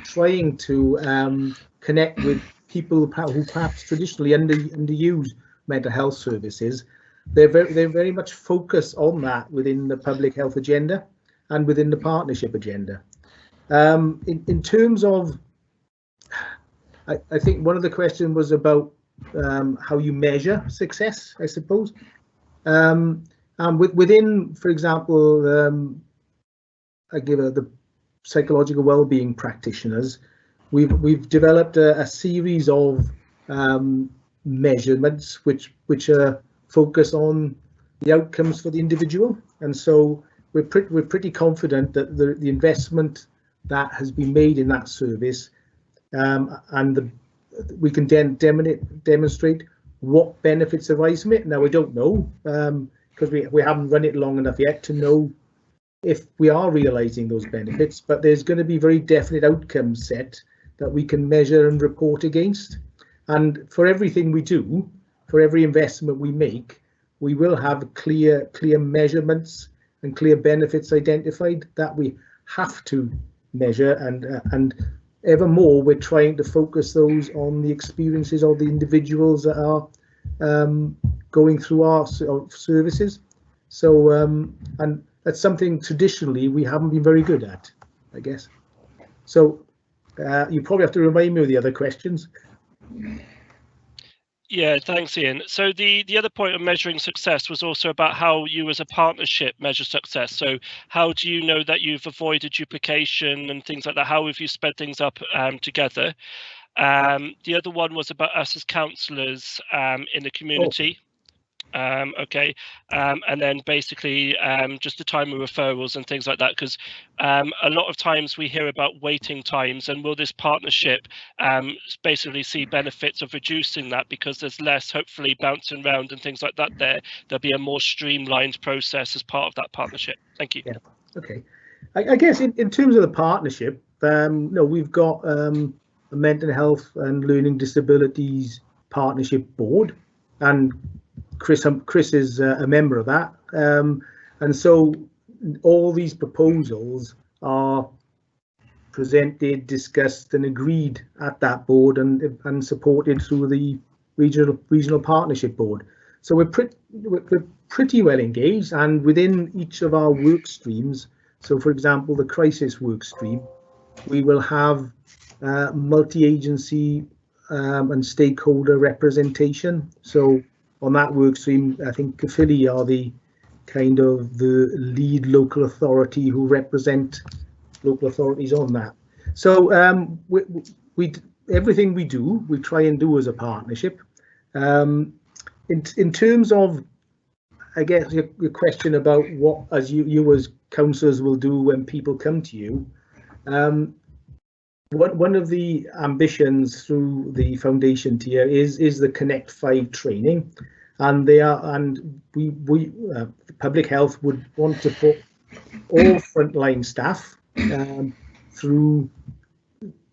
trying to connect with people who perhaps traditionally underuse mental health services, they're very much focused on that within the public health agenda and within the partnership agenda. In terms of, I think one of the questions was about how you measure success, I suppose. Within, for example, I give the psychological well-being practitioners, we've developed a series of measurements which are focused on the outcomes for the individual, and so we're pretty confident that the investment that has been made in that service, and we can then demonstrate what benefits arise from it. Now, we don't know, because we haven't run it long enough yet to know if we are realising those benefits, but there's going to be very definite outcomes set that we can measure and report against. And for everything we do, for every investment we make, we will have clear measurements and clear benefits identified that we have to measure, and ever more we're trying to focus those on the experiences of the individuals that are going through our services. So and that's something traditionally we haven't been very good at, I guess. So you probably have to remind me of the other questions. Yeah, thanks, Ian. So the other point of measuring success was also about how you as a partnership measure success. So how do you know that you've avoided duplication and things like that? How have you sped things up together? The other one was about us as counsellors in the community. Okay, and then basically just the time of referrals and things like that, because a lot of times we hear about waiting times, and will this partnership basically see benefits of reducing that, because there's less hopefully bouncing around and things like that there'll be a more streamlined process as part of that partnership. Thank you. Yeah, okay. I guess in terms of the partnership, no, we've got a mental health and learning disabilities partnership board, and Chris is a member of that, and And so all these proposals are presented, discussed and agreed at that board and supported through the regional partnership board. So we're pretty well engaged, and within each of our work streams, so for example the crisis work stream, we will have multi-agency and stakeholder representation. So on that work stream, I think Caerphilly are the kind of the lead local authority who represent local authorities on that. So everything we do, we try and do as a partnership. In terms of, I guess, your question about what as you as councillors will do when people come to you, one of the ambitions through the foundation tier is the Connect 5 training, and we public health would want to put all frontline staff through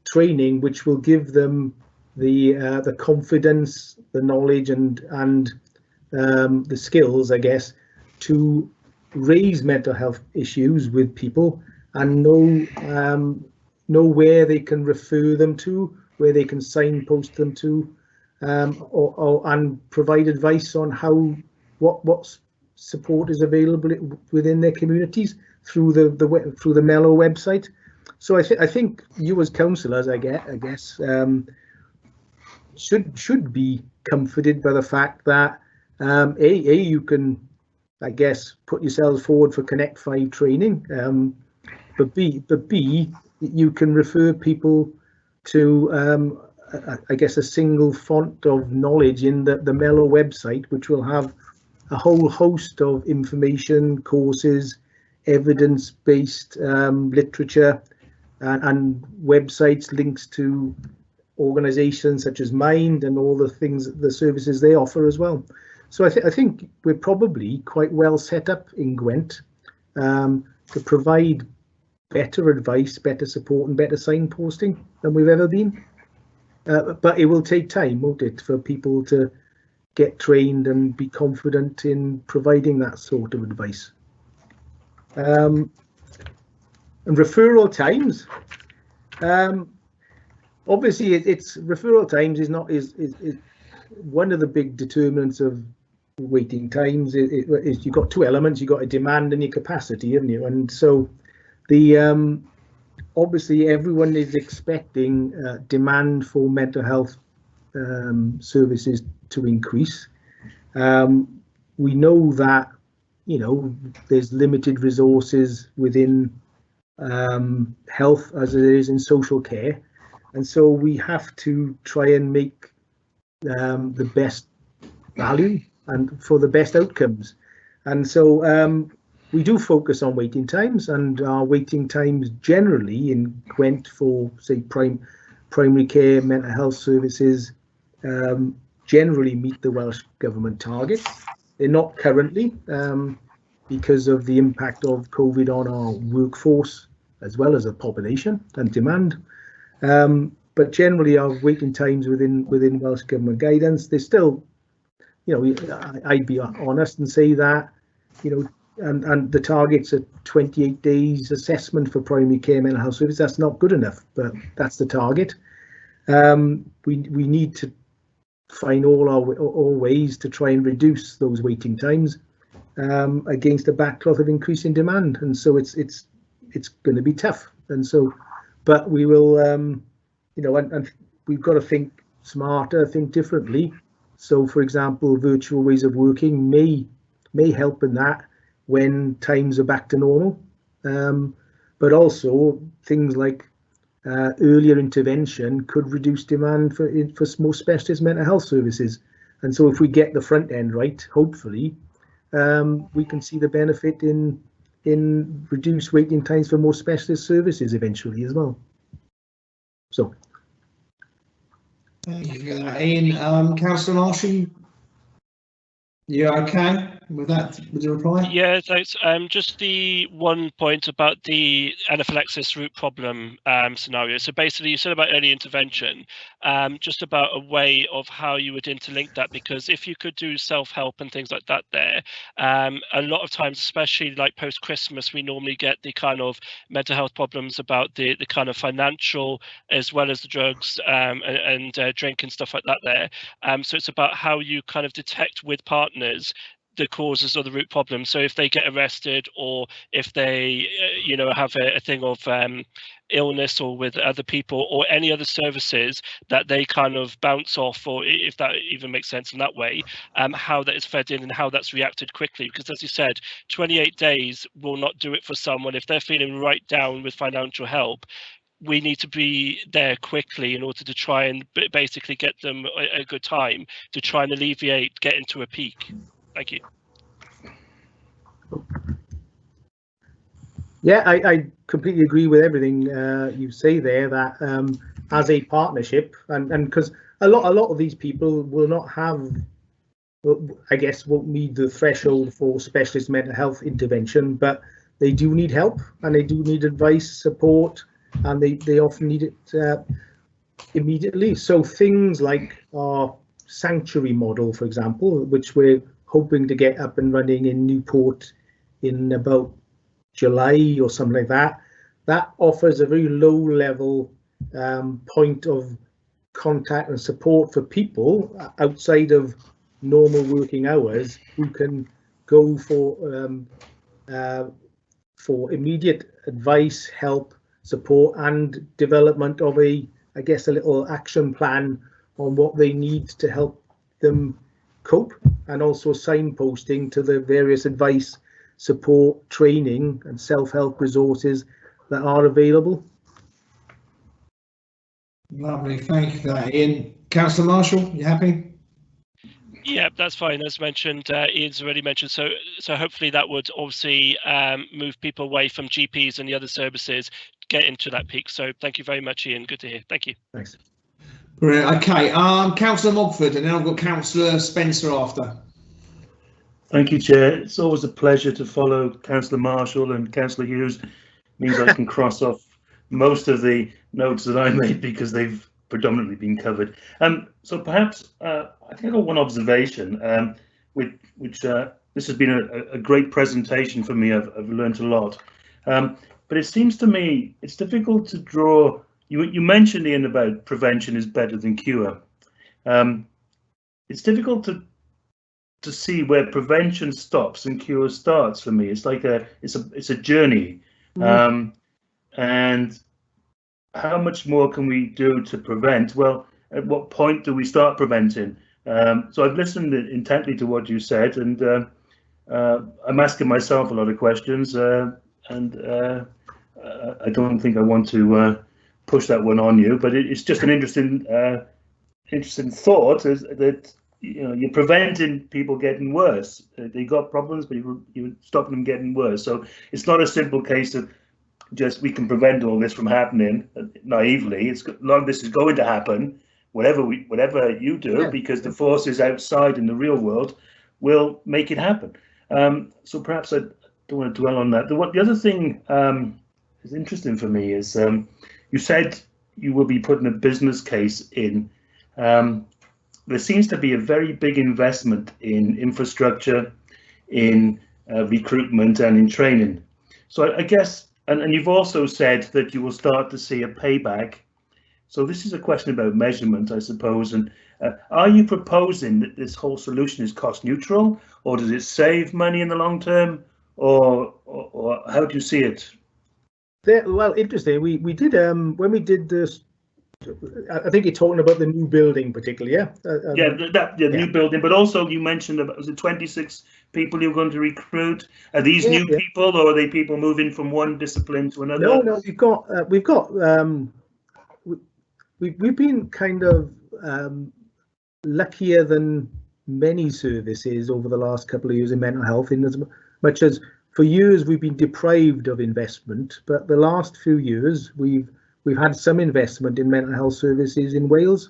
training, which will give them the confidence, the knowledge, and the skills, I guess, to raise mental health issues with people and know where they can refer them to, where they can signpost them to, and provide advice on what support is available within their communities through the Mellow website. So I think you as councillors, I guess, should be comforted by the fact that you can, I guess, put yourselves forward for Connect 5 training, but B, you can refer people to I guess a single font of knowledge in the Mellow website, which will have a whole host of information, courses, evidence-based literature, and websites, links to organisations such as Mind and all the things, the services they offer as well. So I think we're probably quite well set up in Gwent to provide better advice, better support and better signposting than we've ever been. But it will take time, won't it, for people to get trained and be confident in providing that sort of advice. And referral times. Obviously, it's referral times is one of the big determinants of waiting times. Is you've got two elements. You've got a demand and your capacity, haven't you? And so the obviously everyone is expecting demand for mental health services to increase. We know that, you know, there's limited resources within health as it is in social care, and so we have to try and make the best value and for the best outcomes. And so we do focus on waiting times, and our waiting times generally in Gwent for, say, primary care mental health services generally meet the Welsh Government targets. They're not currently because of the impact of COVID on our workforce as well as the population and demand. But generally our waiting times within Welsh Government guidance, they're still, you know, I'd be honest and say that, you know, and the target's a 28 days assessment for primary care mental health service. That's not good enough, but that's the target. We need to find all ways to try and reduce those waiting times against a backcloth of increasing demand, and so it's going to be tough. And so, but we will, you know, and we've got to think smarter, think differently. So, for example, virtual ways of working may help in that when times are back to normal, but also things like earlier intervention could reduce demand for more specialist mental health services. And so if we get the front end right, hopefully we can see the benefit in reduced waiting times for more specialist services eventually as well. So thank you for that, Ian. Councillor Marshall, you okay? with that, with the reply? Yeah, thanks. Just the one point about the anaphylaxis root problem scenario. So basically, you said about early intervention, just about a way of how you would interlink that, because if you could do self-help and things like that there, a lot of times, especially like post-Christmas, we normally get the kind of mental health problems about the kind of financial as well as the drugs and drink and stuff like that there. So it's about how you kind of detect with partners the causes of the root problem. So if they get arrested, or if they have a thing of illness, or with other people, or any other services that they kind of bounce off, or if that even makes sense in that way, how that is fed in and how that's reacted quickly. Because as you said, 28 days will not do it for someone. If they're feeling right down with financial help, we need to be there quickly in order to try and basically get them a good time to try and alleviate getting to a peak. Thank you. Yeah, I completely agree with everything you say there, that as a partnership, and because a lot of these people will not have, I guess, won't meet the threshold for specialist mental health intervention, but they do need help, and they do need advice, support, and they often need it immediately. So things like our sanctuary model, for example, which we're hoping to get up and running in Newport in about July or something like that, that offers a very low level point of contact and support for people outside of normal working hours, who can go for immediate advice, help, support, and development of a little action plan on what they need to help them cope, and also signposting to the various advice, support, training and self-help resources that are available. Lovely, thank you for that, Ian. Councillor Marshall, you happy? Yeah, that's fine. As mentioned, Ian's already mentioned. So hopefully that would obviously move people away from GPs and the other services, get into that peak. So thank you very much, Ian. Good to hear. Thank you. Thanks. Brilliant. Okay, Councillor Mogford, and then I've got Councillor Spencer after. Thank you, Chair. It's always a pleasure to follow Councillor Marshall, and Councillor Hughes means I can cross off most of the notes that I made because they've predominantly been covered. So perhaps I think I've got one observation, which this has been a great presentation for me. I've learned a lot, but it seems to me it's difficult to draw. You mentioned, Ian, about prevention is better than cure. It's difficult to see where prevention stops and cure starts for me. It's like it's a journey, and how much more can we do to prevent? Well, at what point do we start preventing? So I've listened intently to what you said, and I'm asking myself a lot of questions, and I don't think I want to push that one on you, but it's just an interesting thought, is that you're preventing people getting worse. They got problems, but you're stopping them getting worse. So it's not a simple case of just we can prevent all this from happening naively. It's a lot of this is going to happen, whatever you do, because the forces outside in the real world will make it happen. So perhaps I don't want to dwell on that. The other thing is interesting for me is you said you will be putting a business case in. There seems to be a very big investment in infrastructure, in recruitment and in training. So I guess, and you've also said that you will start to see a payback. So this is a question about measurement, I suppose. And are you proposing that this whole solution is cost neutral, or does it save money in the long term, or how do you see it? Well, interesting. We did when we did this. I think you're talking about the new building, particularly, yeah. The new building, but also you mentioned about, was it 26 people you're going to recruit? Are these new people, or are they people moving from one discipline to another? No, we've been kind of luckier than many services over the last couple of years in mental health, in as much as for years we've been deprived of investment, but the last few years we've had some investment in mental health services in Wales,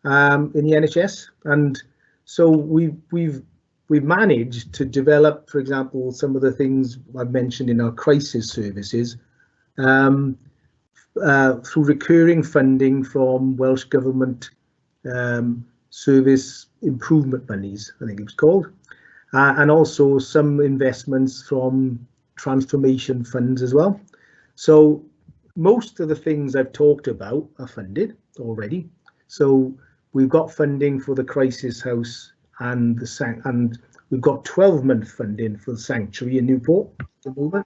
in the NHS, and so we've we've managed to develop, for example, some of the things I've mentioned in our crisis services through recurring funding from Welsh Government service improvement monies, I think it was called, and also some investments from transformation funds as well. So most of the things I've talked about are funded already. So we've got funding for the crisis house and we've got 12-month funding for the sanctuary in Newport at the moment.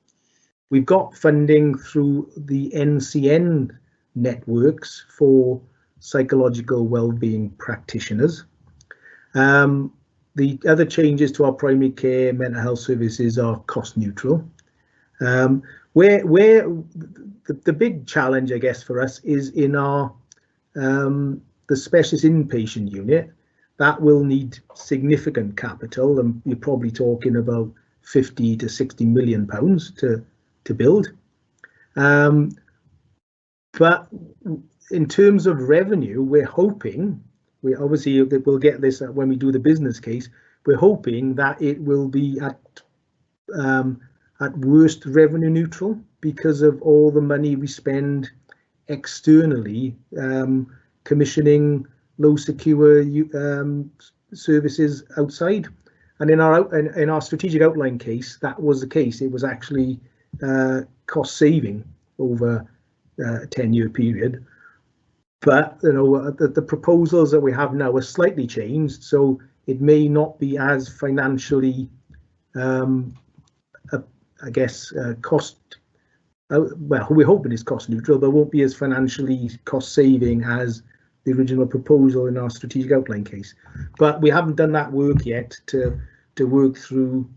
We've got funding through the NCN networks for psychological wellbeing practitioners. The other changes to our primary care mental health services are cost neutral. Where the big challenge, I guess, for us is in our the specialist inpatient unit. That will need significant capital, and you're probably talking about 50 to 60 million pounds to build. But in terms of revenue, we're hoping, obviously we'll get this when we do the business case, we're hoping that it will be at worst revenue neutral because of all the money we spend externally commissioning low secure services outside. And in our strategic outline case, that was the case. It was actually cost saving over a 10-year period. But you know, the proposals that we have now are slightly changed, so it may not be as financially, I guess, cost. Well, we're hoping it's cost neutral, but won't be as financially cost saving as the original proposal in our strategic outline case. But we haven't done that work yet to work through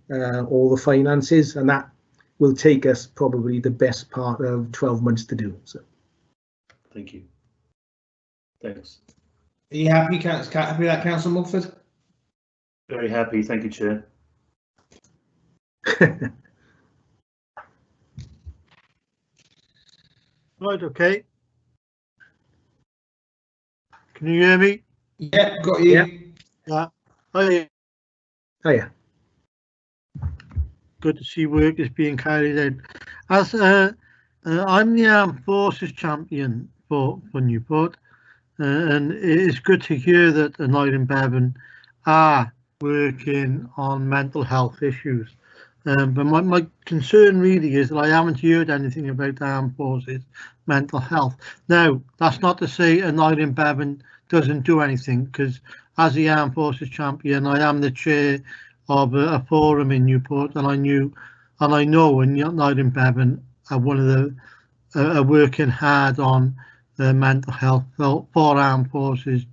all the finances, and that will take us probably the best part of 12 months to do. So, thank you. Thanks. Are you happy with that, Councillor Mulford? Very happy, thank you, Chair. Right, okay. Can you hear me? Yeah, got you. Yeah. Hi. Hiya. Good to see work is being carried out. As I'm the Armed Forces champion for Newport, and it's good to hear that Annoyed and Bevan are working on mental health issues. But my concern really is that I haven't heard anything about the Armed Forces mental health. Now, that's not to say Annoyed and Bevan doesn't do anything, because as the Armed Forces champion, I am the chair of a forum in Newport, and I know Annoyed and Bevan are one of the are working hard on mental health for Armed Forces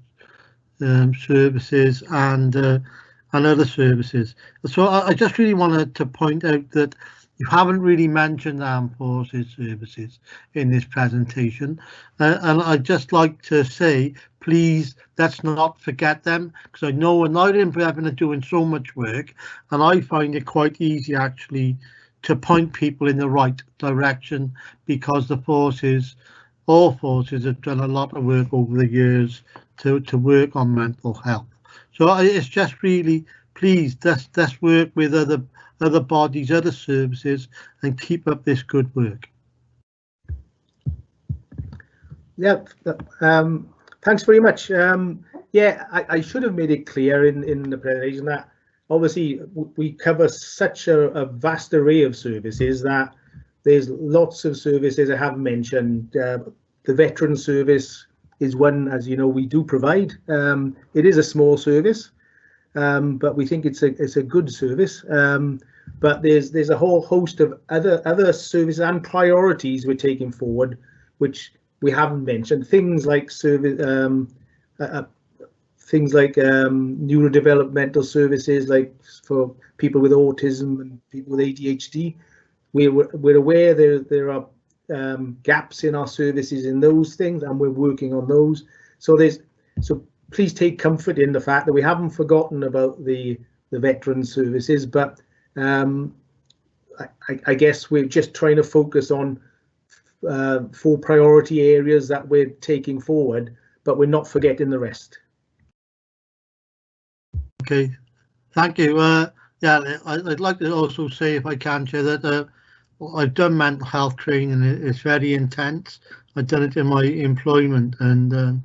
services and other services. So I just really wanted to point out that you haven't really mentioned Armed Forces services in this presentation, and I'd just like to say, please, let's not forget them, because I know Annoyed and Bevan are doing so much work, and I find it quite easy actually to point people in the right direction, because the forces, all forces, have done a lot of work over the years to work on mental health. So it's just really, please, let's work with other bodies, other services, and keep up this good work. Yeah, thanks very much. Yeah, I should have made it clear in the presentation that obviously we cover such a vast array of services that there's lots of services I haven't mentioned. The veteran service is one, as you know, we do provide. It is a small service, but we think it's a good service. But there's a whole host of other services and priorities we're taking forward, which we haven't mentioned. Things like neurodevelopmental services, like for people with autism and people with ADHD. We're aware there are gaps in our services in those things, and we're working on those. So please take comfort in the fact that we haven't forgotten about the veteran services, but I guess we're just trying to focus on 4 priority areas that we're taking forward, but we're not forgetting the rest. Okay, Thank you. Yeah, I'd like to also say, if I can, Chair, that I've done mental health training. It's very intense. I've done it in my employment, and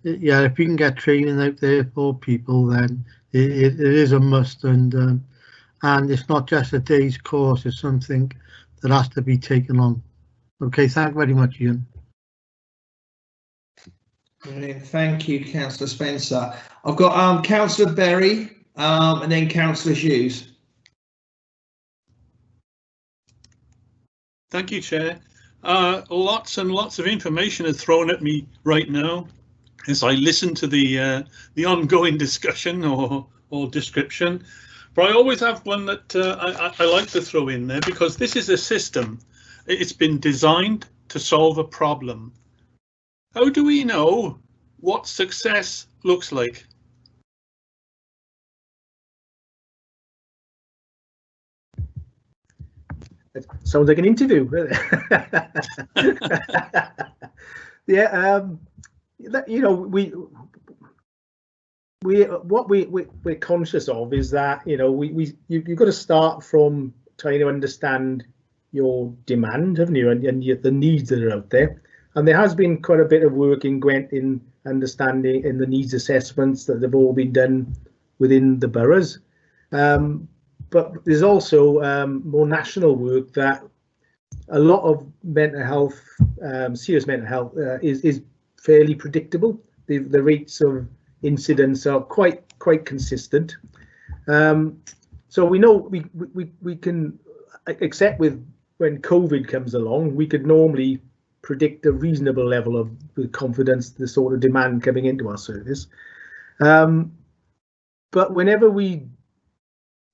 yeah, if you can get training out there for people, then it is a must. And it's not just a day's course; it's something that has to be taken on. Okay, thank you very much, Ian. Brilliant. Thank you, Councillor Spencer. I've got Councillor Berry and then Councillor Hughes. Thank you, Chair. Lots and lots of information is thrown at me right now as I listen to the ongoing discussion or description. But I always have one that I like to throw in there, because this is a system. It's been designed to solve a problem. How do we know what success looks like? It sounds like an interview. Yeah, you know, we're conscious of is that, you know, you've got to start from trying to understand your demand, haven't you, and the needs that are out there. And there has been quite a bit of work in understanding in the needs assessments that have all been done within the boroughs. But there's also more national work that a lot of mental health, serious mental health, is fairly predictable. The rates of incidence are quite consistent. So we know we can, except with when COVID comes along, we could normally predict a reasonable level of with confidence the sort of demand coming into our service. But whenever we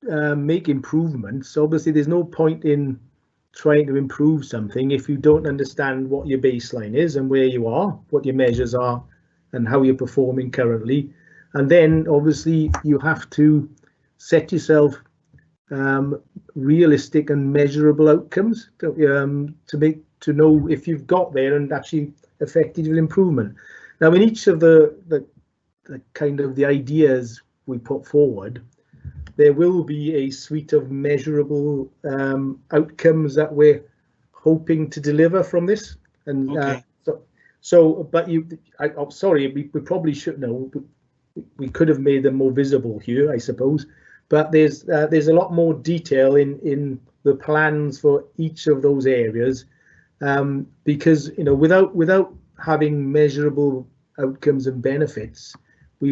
make improvements, obviously there's no point in trying to improve something if you don't understand what your baseline is and where you are, what your measures are, and how you're performing currently. And then obviously you have to set yourself realistic and measurable outcomes to know if you've got there and actually effected an improvement. Now, in each of the kind of the ideas we put forward, there will be a suite of measurable outcomes that we're hoping to deliver from this. And okay. but I'm sorry, we probably should know. We could have made them more visible here, I suppose. But there's a lot more detail in the plans for each of those areas, because, you know, without having measurable outcomes and benefits, we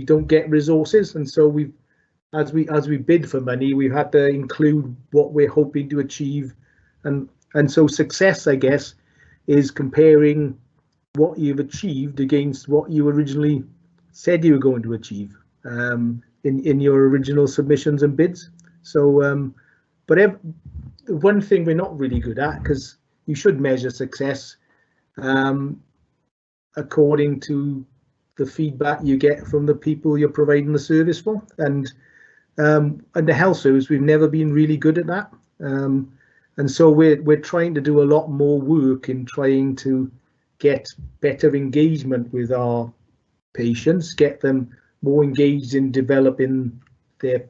don't get resources. And so as we bid for money, we've had to include what we're hoping to achieve, and so success, I guess, is comparing what you've achieved against what you originally said you were going to achieve in your original submissions and bids. So, but the one thing we're not really good at, because you should measure success according to the feedback you get from the people you're providing the service for, and the health service, we've never been really good at that, and so we're trying to do a lot more work in trying to get better engagement with our patients, get them more engaged in developing their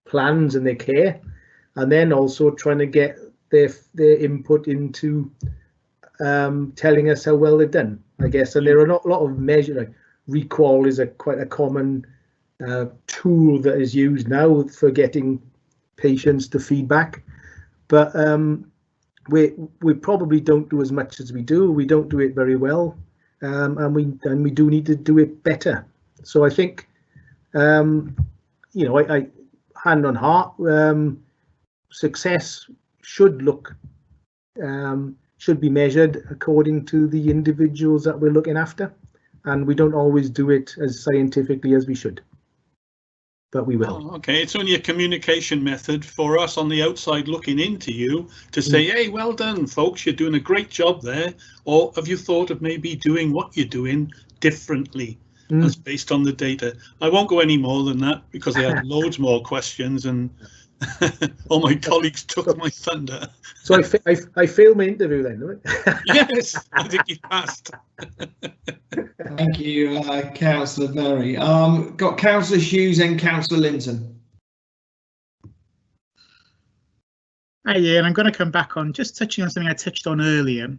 plans and their care, and then also trying to get their input into telling us how well they've done, I guess. And there are not a lot of measures. Like recall is quite a common tool that is used now for getting patients to feedback, but we probably don't do as much as we do. We don't do it very well, and we do need to do it better. So I think, you know, I hand on heart, success should be measured according to the individuals that we're looking after, and we don't always do it as scientifically as we should, but we will. Oh, okay, it's only a communication method for us on the outside looking into you to say, hey, well done, folks, you're doing a great job there. Or have you thought of maybe doing what you're doing differently as based on the data? I won't go any more than that because I had loads more questions and all my colleagues took my thunder. So I failed my interview then, right? Yes, I think you passed. Thank you, Councillor Berry. Got Councillor Hughes and Councillor Linton. Yeah, and I'm going to come back on just touching on something I touched on earlier.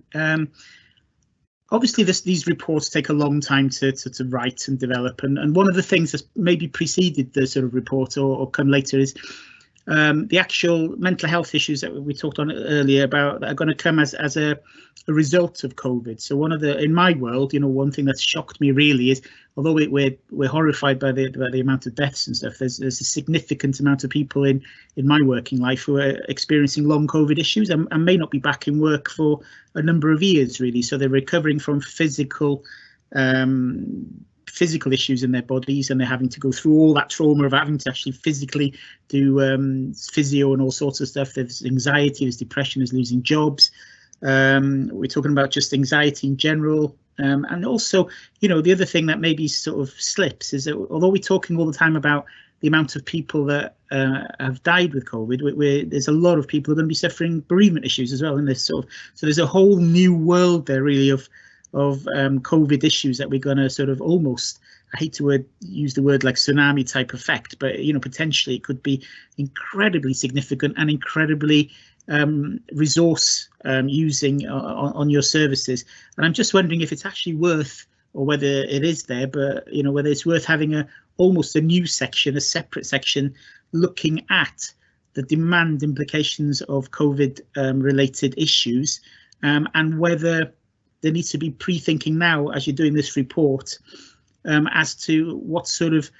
Obviously, these reports take a long time to write and develop, and one of the things that's maybe preceded the sort of report or come later is the actual mental health issues that we talked on earlier about that are going to come as a result of COVID. So one of the, in my world, you know, one thing that's shocked me really is, although we're horrified by the amount of deaths and stuff, there's a significant amount of people in my working life who are experiencing long COVID issues and may not be back in work for a number of years really. So they're recovering from physical issues in their bodies, and they're having to go through all that trauma of having to actually physically do physio and all sorts of stuff. There's anxiety, there's depression, there's losing jobs. We're talking about just anxiety in general. And also, you know, the other thing that maybe sort of slips is that although we're talking all the time about the amount of people that have died with COVID, there's a lot of people who are going to be suffering bereavement issues as well. And there's so there's a whole new world there really of COVID issues that we're going to sort of almost, I hate to use the word like tsunami type effect, but, you know, potentially it could be incredibly significant and incredibly resource using on your services. And I'm just wondering if it's actually worth, or whether it is there, but, you know, whether it's worth having almost a new section, a separate section looking at the demand implications of COVID related issues, and whether there needs to be pre-thinking now as you're doing this report as to what sort of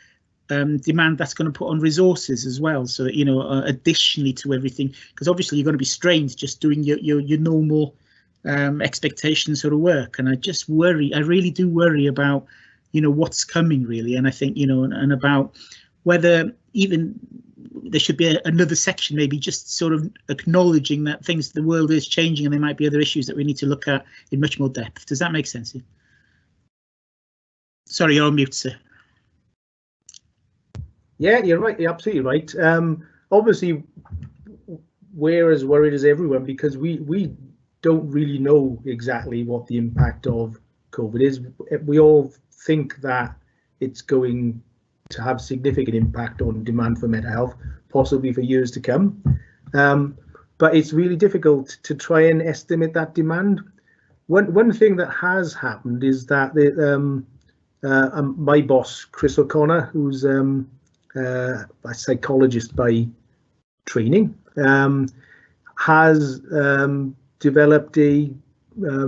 demand that's going to put on resources as well. So that, you know, additionally to everything, because obviously you're going to be strained just doing your normal expectation sort of work. And I just worry, I really do worry about, you know, what's coming really. And I think, you know, and about whether even there should be another section, maybe just sort of acknowledging that the world is changing and there might be other issues that we need to look at in much more depth. Does that make sense? Sorry, you're on mute, sir. Yeah, you're right. You're absolutely right. Obviously, we're as worried as everyone because we don't really know exactly what the impact of COVID is. We all think that it's going to have significant impact on demand for mental health, possibly for years to come. But it's really difficult to try and estimate that demand. One thing that has happened is that my boss, Chris O'Connor, who's a psychologist by training, has developed a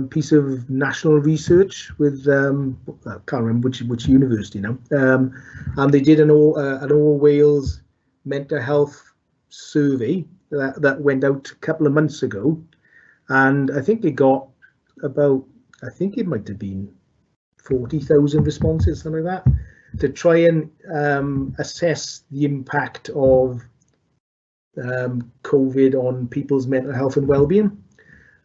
piece of national research with I can't remember which university now, and they did an all Wales mental health survey that went out a couple of months ago, and I think they got about, I think it might have been 40,000 responses, something like that, to try and assess the impact of COVID on people's mental health and well-being.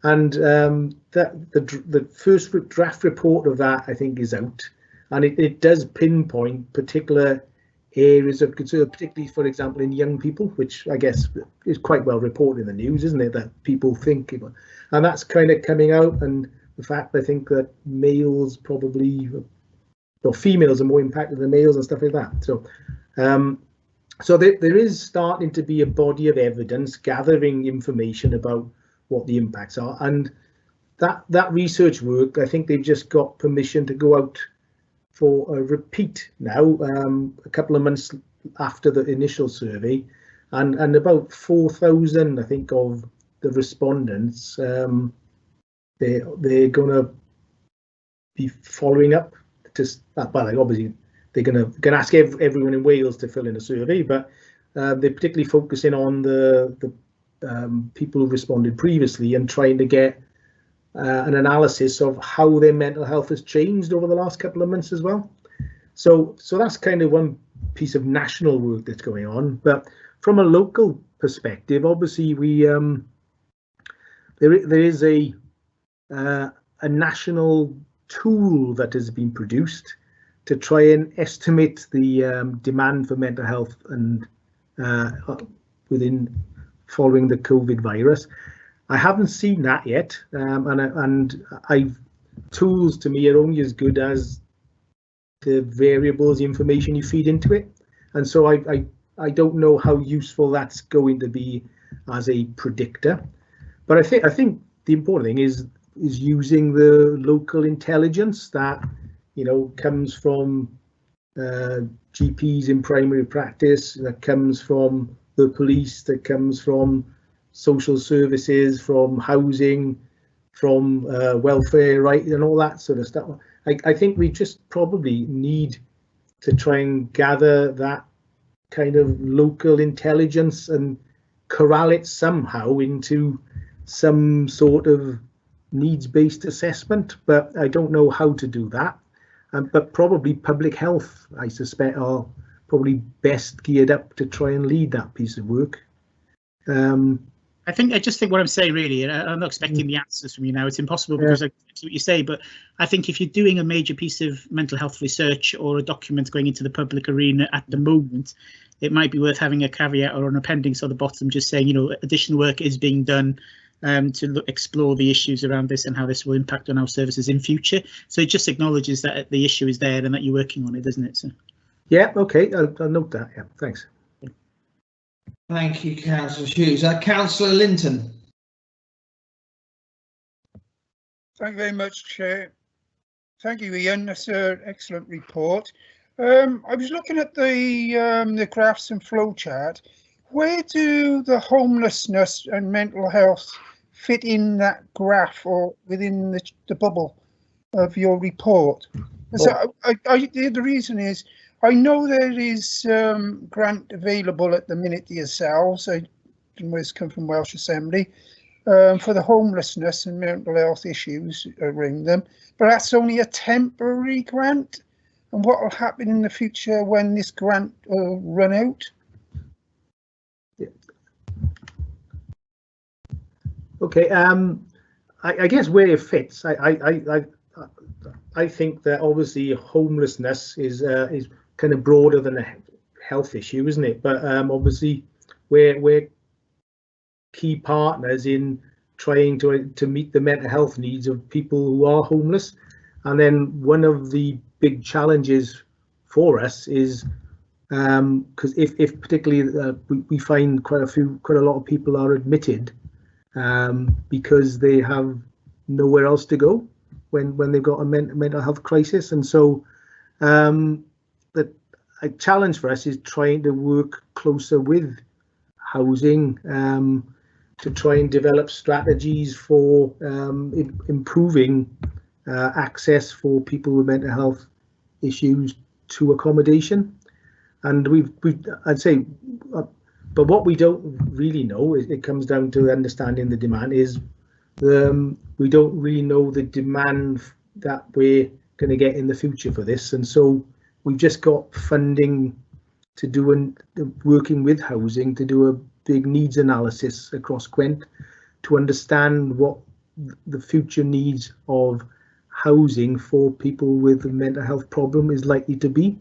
And the first draft report of that, I think, is out, and it does pinpoint particular areas of concern, particularly, for example, in young people, which I guess is quite well reported in the news, isn't it, that people think about. And that's kind of coming out, and the fact, I think, that males probably, or females are more impacted than males and stuff like that. So so there is starting to be a body of evidence gathering information about what the impacts are, and that research work, I think they've just got permission to go out for a repeat now, a couple of months after the initial survey, and about 4,000, I think, of the respondents, they're going to be following up. Well, obviously they're going to ask everyone in Wales to fill in a survey, but they're particularly focusing on the people who responded previously and trying to get an analysis of how their mental health has changed over the last couple of months as well. So that's kind of one piece of national work that's going on. But from a local perspective, obviously there is a national tool that has been produced to try and estimate the demand for mental health and following the COVID virus. I haven't seen that yet, and tools to me are only as good as the variables, the information you feed into it, and so I don't know how useful that's going to be as a predictor. But I think the important thing is using the local intelligence that, you know, comes from GPs in primary practice, that comes from the police, that comes from social services, from housing, from welfare, right, and all that sort of stuff. I think we just probably need to try and gather that kind of local intelligence and corral it somehow into some sort of needs-based assessment, but I don't know how to do that. But probably public health, I suspect, are probably best geared up to try and lead that piece of work. I just think what I'm saying really, and I'm not expecting the answers from you now, it's impossible because I see what you say, but I think if you're doing a major piece of mental health research or a document going into the public arena at the moment, it might be worth having a caveat or an appendix on the bottom just saying, you know, additional work is being done to explore the issues around this and how this will impact on our services in future. So it just acknowledges that the issue is there and that you're working on it, doesn't it? So yeah, okay, I'll note that. Yeah, thanks. Thank you, Councillor Hughes. Councillor Linton. Thank you very much, Chair. Thank you, Ian. That's an excellent report. I was looking at the graphs and flowchart. Where do the homelessness and mental health fit in that graph or within the bubble of your report? So the reason is, I know there is grant available at the minute to yourselves, I come from Welsh Assembly, for the homelessness and mental health issues around them, but that's only a temporary grant. And what will happen in the future when this grant will run out? Okay, I guess where it fits, I think that obviously homelessness is kind of broader than a health issue, isn't it? But obviously we're key partners in trying to meet the mental health needs of people who are homeless. And then one of the big challenges for us is because if particularly we find quite a lot of people are admitted because they have nowhere else to go when they've got a mental health crisis. And so a challenge for us is trying to work closer with housing to try and develop strategies for improving access for people with mental health issues to accommodation. And I'd say, but what we don't really know is it comes down to understanding the demand is we don't really know the demand that we're going to get in the future for this. And so we've just got funding to do and working with housing to do a big needs analysis across Gwent to understand what the future needs of housing for people with a mental health problem is likely to be.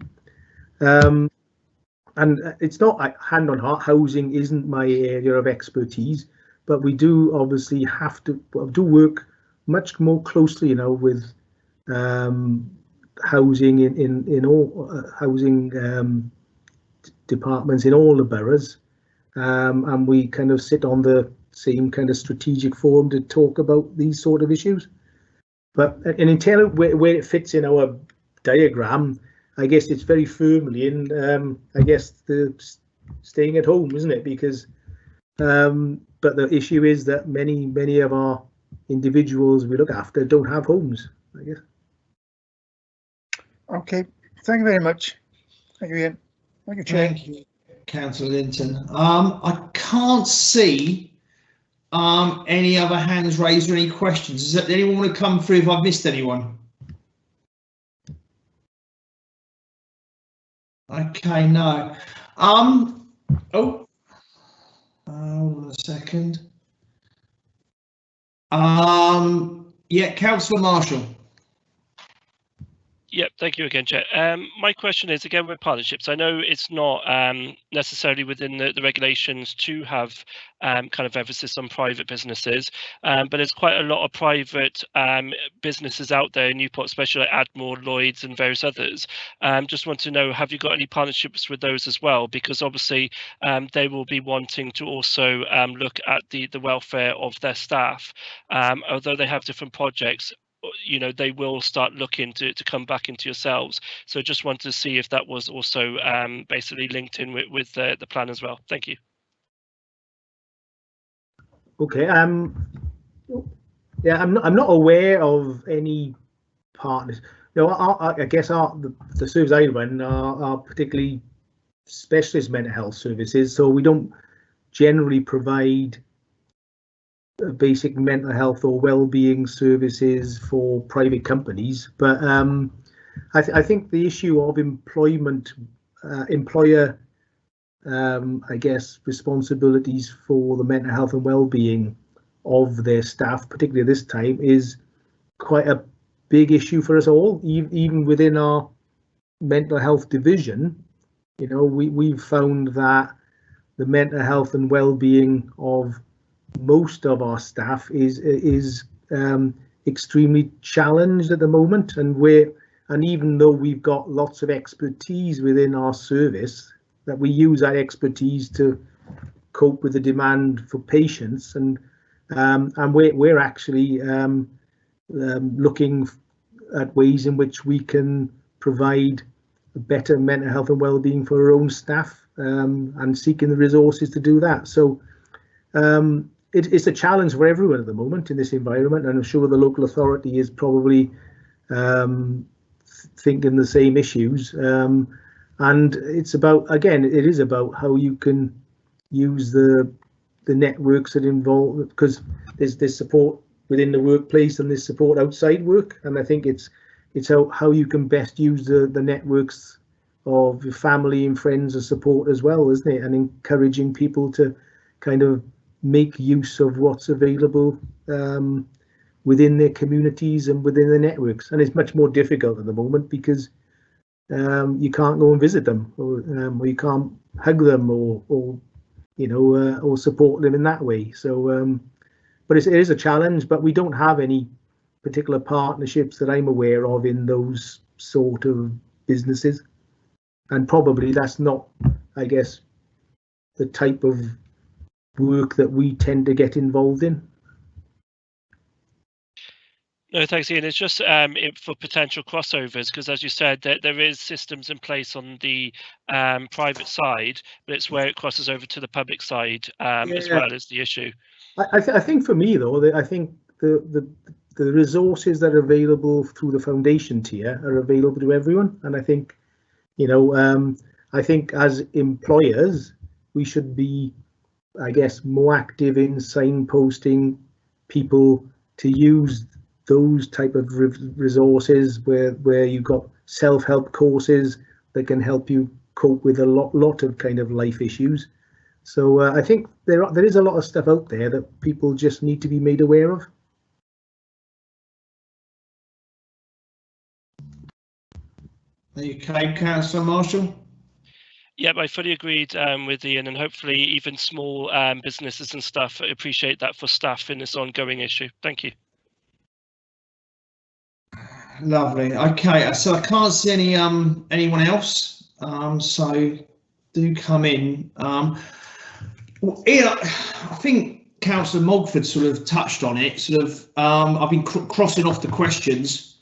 And it's not like hand on heart, housing isn't my area of expertise, but we do obviously have to work much more closely now with housing in all housing departments in all the boroughs, and we kind of sit on the same kind of strategic forum to talk about these sort of issues. But in terms of where it fits in our diagram, I guess it's very firmly in, I guess, the staying at home, isn't it? Because, but the issue is that many of our individuals we look after don't have homes, I guess. Okay, thank you very much. Thank you, Ian. Thank you, Chair. Thank you, Councillor Linton. I can't see any other hands raised or any questions. Does anyone want to come through if I've missed anyone? Okay, no. Hold on a second. Yeah, Councillor Marshall. Yep, thank you again, Chair. My question is, again, with partnerships, I know it's not necessarily within the regulations to have kind of emphasis on private businesses, but there's quite a lot of private businesses out there in Newport, especially like Admore, Lloyd's and various others. Just want to know, have you got any partnerships with those as well? Because obviously they will be wanting to also look at the welfare of their staff, although they have different projects. You know, they will start looking to come back into yourselves. So just wanted to see if that was also basically linked in with the plan as well. Thank you. Okay. Yeah, I'm not aware of any partners. No, I guess the service I run are particularly specialist mental health services, so we don't generally provide basic mental health or well-being services for private companies. But I think the issue of employer I guess responsibilities for the mental health and well-being of their staff, particularly at this time, is quite a big issue for us all. Even within our mental health division, you know, we've found that the mental health and well-being of most of our staff is extremely challenged at the moment, and even though we've got lots of expertise within our service, that we use that expertise to cope with the demand for patients, and we're actually looking at ways in which we can provide better mental health and well-being for our own staff, and seeking the resources to do that. So it's a challenge for everyone at the moment in this environment, and I'm sure the local authority is probably thinking the same issues. And it's about, again, it is about how you can use the networks that involve, because there's support within the workplace and there's support outside work, and I think it's how you can best use the networks of your family and friends as support as well, isn't it? And encouraging people to kind of make use of what's available within their communities and within the networks. And it's much more difficult at the moment because you can't go and visit them, or you can't hug them, or you know, or support them in that way. So, but it is a challenge. But we don't have any particular partnerships that I'm aware of in those sort of businesses, and probably that's not, I guess, the type of work that we tend to get involved in. No, thanks, Ian. It's just for potential crossovers, because as you said, there is systems in place on the private side, but it's where it crosses over to the public side as well as the issue. I think for me though, I think the resources that are available through the foundation tier are available to everyone, and I think, you know, I think as employers we should be, I guess, more active in signposting people to use those type of resources where you've got self-help courses that can help you cope with a lot of kind of life issues. So I think there is a lot of stuff out there that people just need to be made aware of. Okay, Councillor Marshall. Yep, I fully agreed with Ian, and hopefully even small businesses and stuff appreciate that for staff in this ongoing issue. Thank you. Lovely. Okay, so I can't see anyone else. So do come in. Well, Ian, I think Councillor Mogford sort of touched on it. Sort of, I've been crossing off the questions,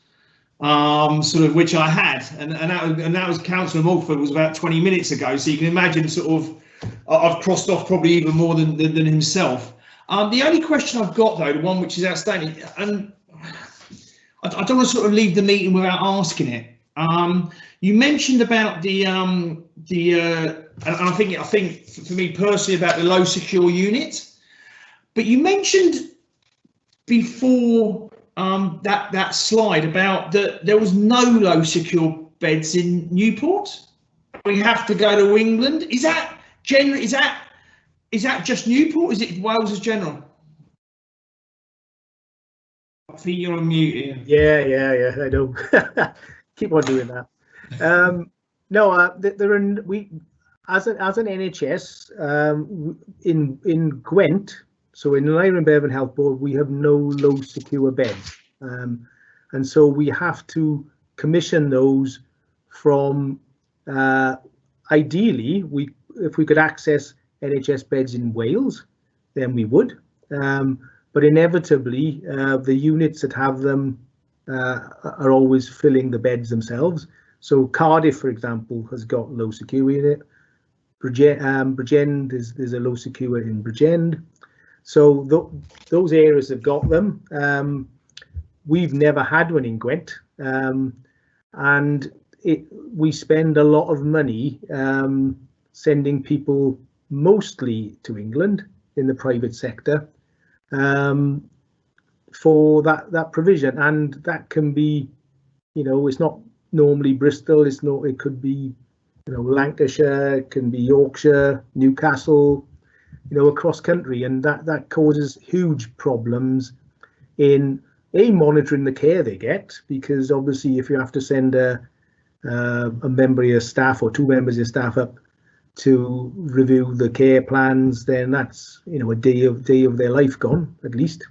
sort of, which I had, and that was Councillor Mogford was about 20 minutes ago. So you can imagine, sort of, I've crossed off probably even more than himself. The only question I've got though, the one which is outstanding, and I don't want to sort of leave the meeting without asking it. You mentioned about and I think for me personally about the low secure unit, but you mentioned before that slide about that there was no low secure beds in Newport. We have to go to England. Is that general? Is that just Newport? Is it Wales as general? I think you're on mute here. Yeah, I know. keep on doing that. No, there are as an NHS in Gwent. So in the Iron Bevan Health Board, we have no low secure beds, and so we have to commission those from. Ideally, if we could access NHS beds in Wales, then we would. But inevitably, the units that have them are always filling the beds themselves. So Cardiff, for example, has got low secure unit. Bridgend, there's a low secure in Bridgend. So those areas have got them. We've never had one in Gwent, and we spend a lot of money sending people mostly to England in the private sector for that provision, and that can be, it's not normally Bristol, it could be, Lancashire, it can be Yorkshire, Newcastle, across country, and that causes huge problems in monitoring the care they get, because obviously if you have to send a member of your staff or two members of your staff up to review the care plans, then that's a day of their life gone at least.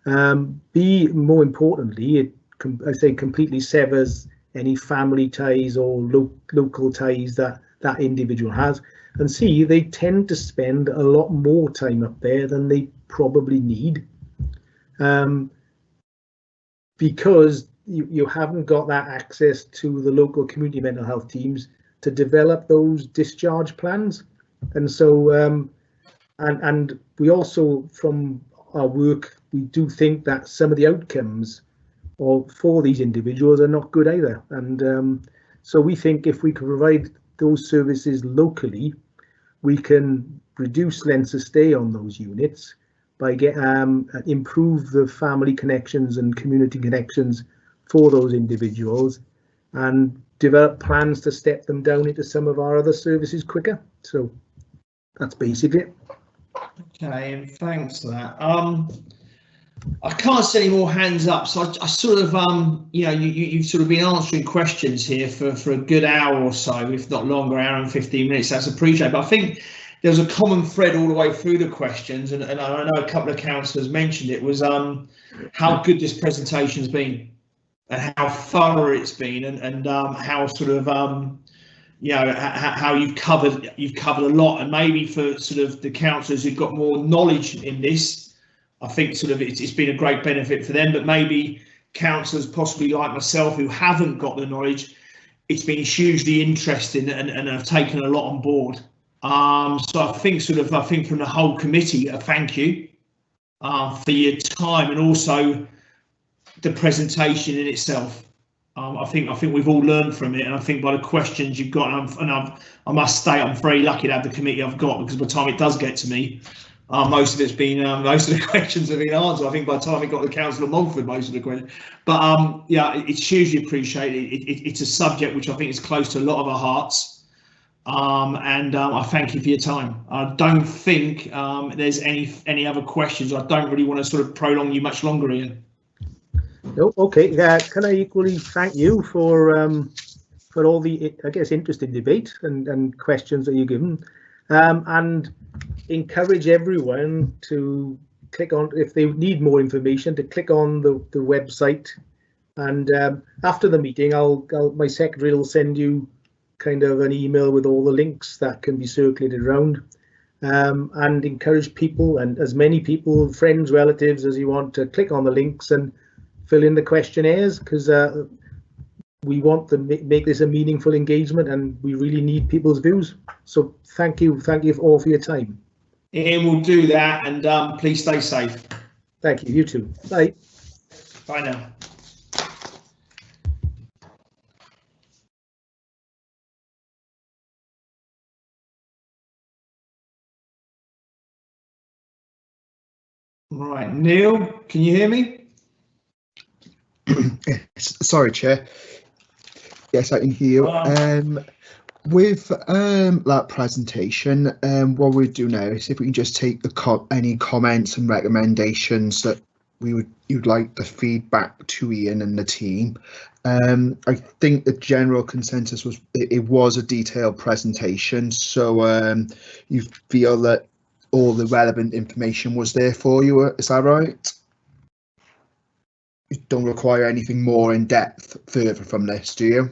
More importantly, I say completely severs any family ties or local ties that individual has, and C, they tend to spend a lot more time up there than they probably need, because you haven't got that access to the local community mental health teams to develop those discharge plans. And so and we also, from our work, we do think that some of the outcomes for these individuals are not good either, and so we think if we can provide those services locally, we can reduce lengths of stay on those units by improve the family connections and community connections for those individuals, and develop plans to step them down into some of our other services quicker. So that's basically it. Okay, and thanks for that. I can't see any more hands up, so I sort of, you've sort of been answering questions here for a good hour or so, if not longer, hour and 15 minutes. That's appreciated. But I think there's a common thread all the way through the questions, and I know a couple of councillors mentioned it, was how good this presentation's been and how thorough it's been, and how sort of how you've covered a lot, and maybe for sort of the councillors who've got more knowledge in this, I think sort of it's been a great benefit for them, but maybe councillors possibly like myself who haven't got the knowledge, it's been hugely interesting and have taken a lot on board. So I think from the whole committee, a thank you for your time, and also the presentation in itself. I think we've all learned from it, and I think by the questions you've got, I must say I'm very lucky to have the committee I've got, because by the time it does get to me, most of the questions have been answered. I think by the time it got to Councillor Montford, most of the questions. But yeah, it's hugely appreciated. It's a subject which I think is close to a lot of our hearts, and I thank you for your time. I don't think there's any other questions. I don't really want to sort of prolong you much longer, Ian. No, okay. Can I equally thank you for all the, I guess, interesting debate and questions that you've given, and encourage everyone to click on, if they need more information, to click on the website, and after the meeting my secretary will send you kind of an email with all the links that can be circulated around, and encourage people, and as many people, friends, relatives as you want, to click on the links and fill in the questionnaires, because we want to make this a meaningful engagement, and we really need people's views. So thank you all for your time. Ian will do that, and please stay safe. Thank you. You too. Bye. Bye now. Right, Neil, can you hear me? Sorry, Chair. Yes, I can hear you. With that presentation, what we'll do now is if we can just take any comments and recommendations that you'd like the feedback to Ian and the team. I think the general consensus was it was a detailed presentation, so you feel that all the relevant information was there for you. Is that right? You don't require anything more in depth further from this, do you?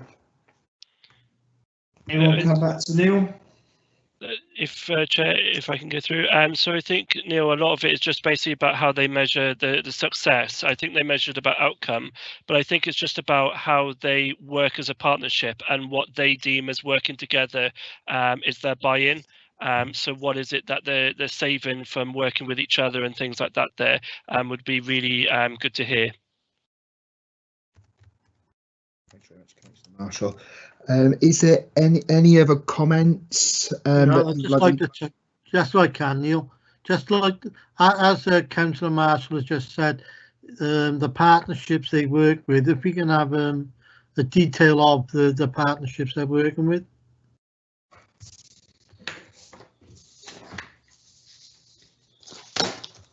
Anyone come back to Neil? Chair, if I can go through. So I think, Neil, a lot of it is just basically about how they measure the success. I think they measured about outcome, but I think it's just about how they work as a partnership and what they deem as working together is their buy-in. So what is it that they're saving from working with each other and things like that there would be really good to hear. Thanks very much, Councillor Marshall. Is there any other comments? Just so I can, Neil. Just like as Councillor Marshall has just said, the partnerships they work with. If we can have a detail of the partnerships they're working with.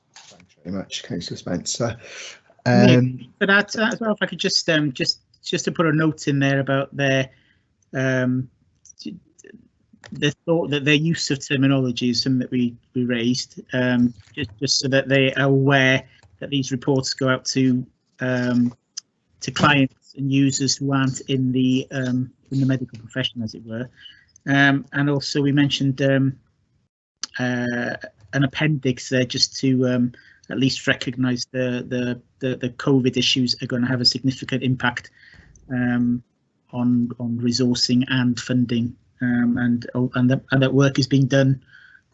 Thanks very much, Councillor Spencer. But as well, if I could just to put a note in there about their thought that their use of terminology is something that we raised, just so that they are aware that these reports go out to clients and users who aren't in the medical profession, as it were. And also we mentioned an appendix there just to at least recognise the COVID issues are going to have a significant impact on resourcing and funding, and that work is being done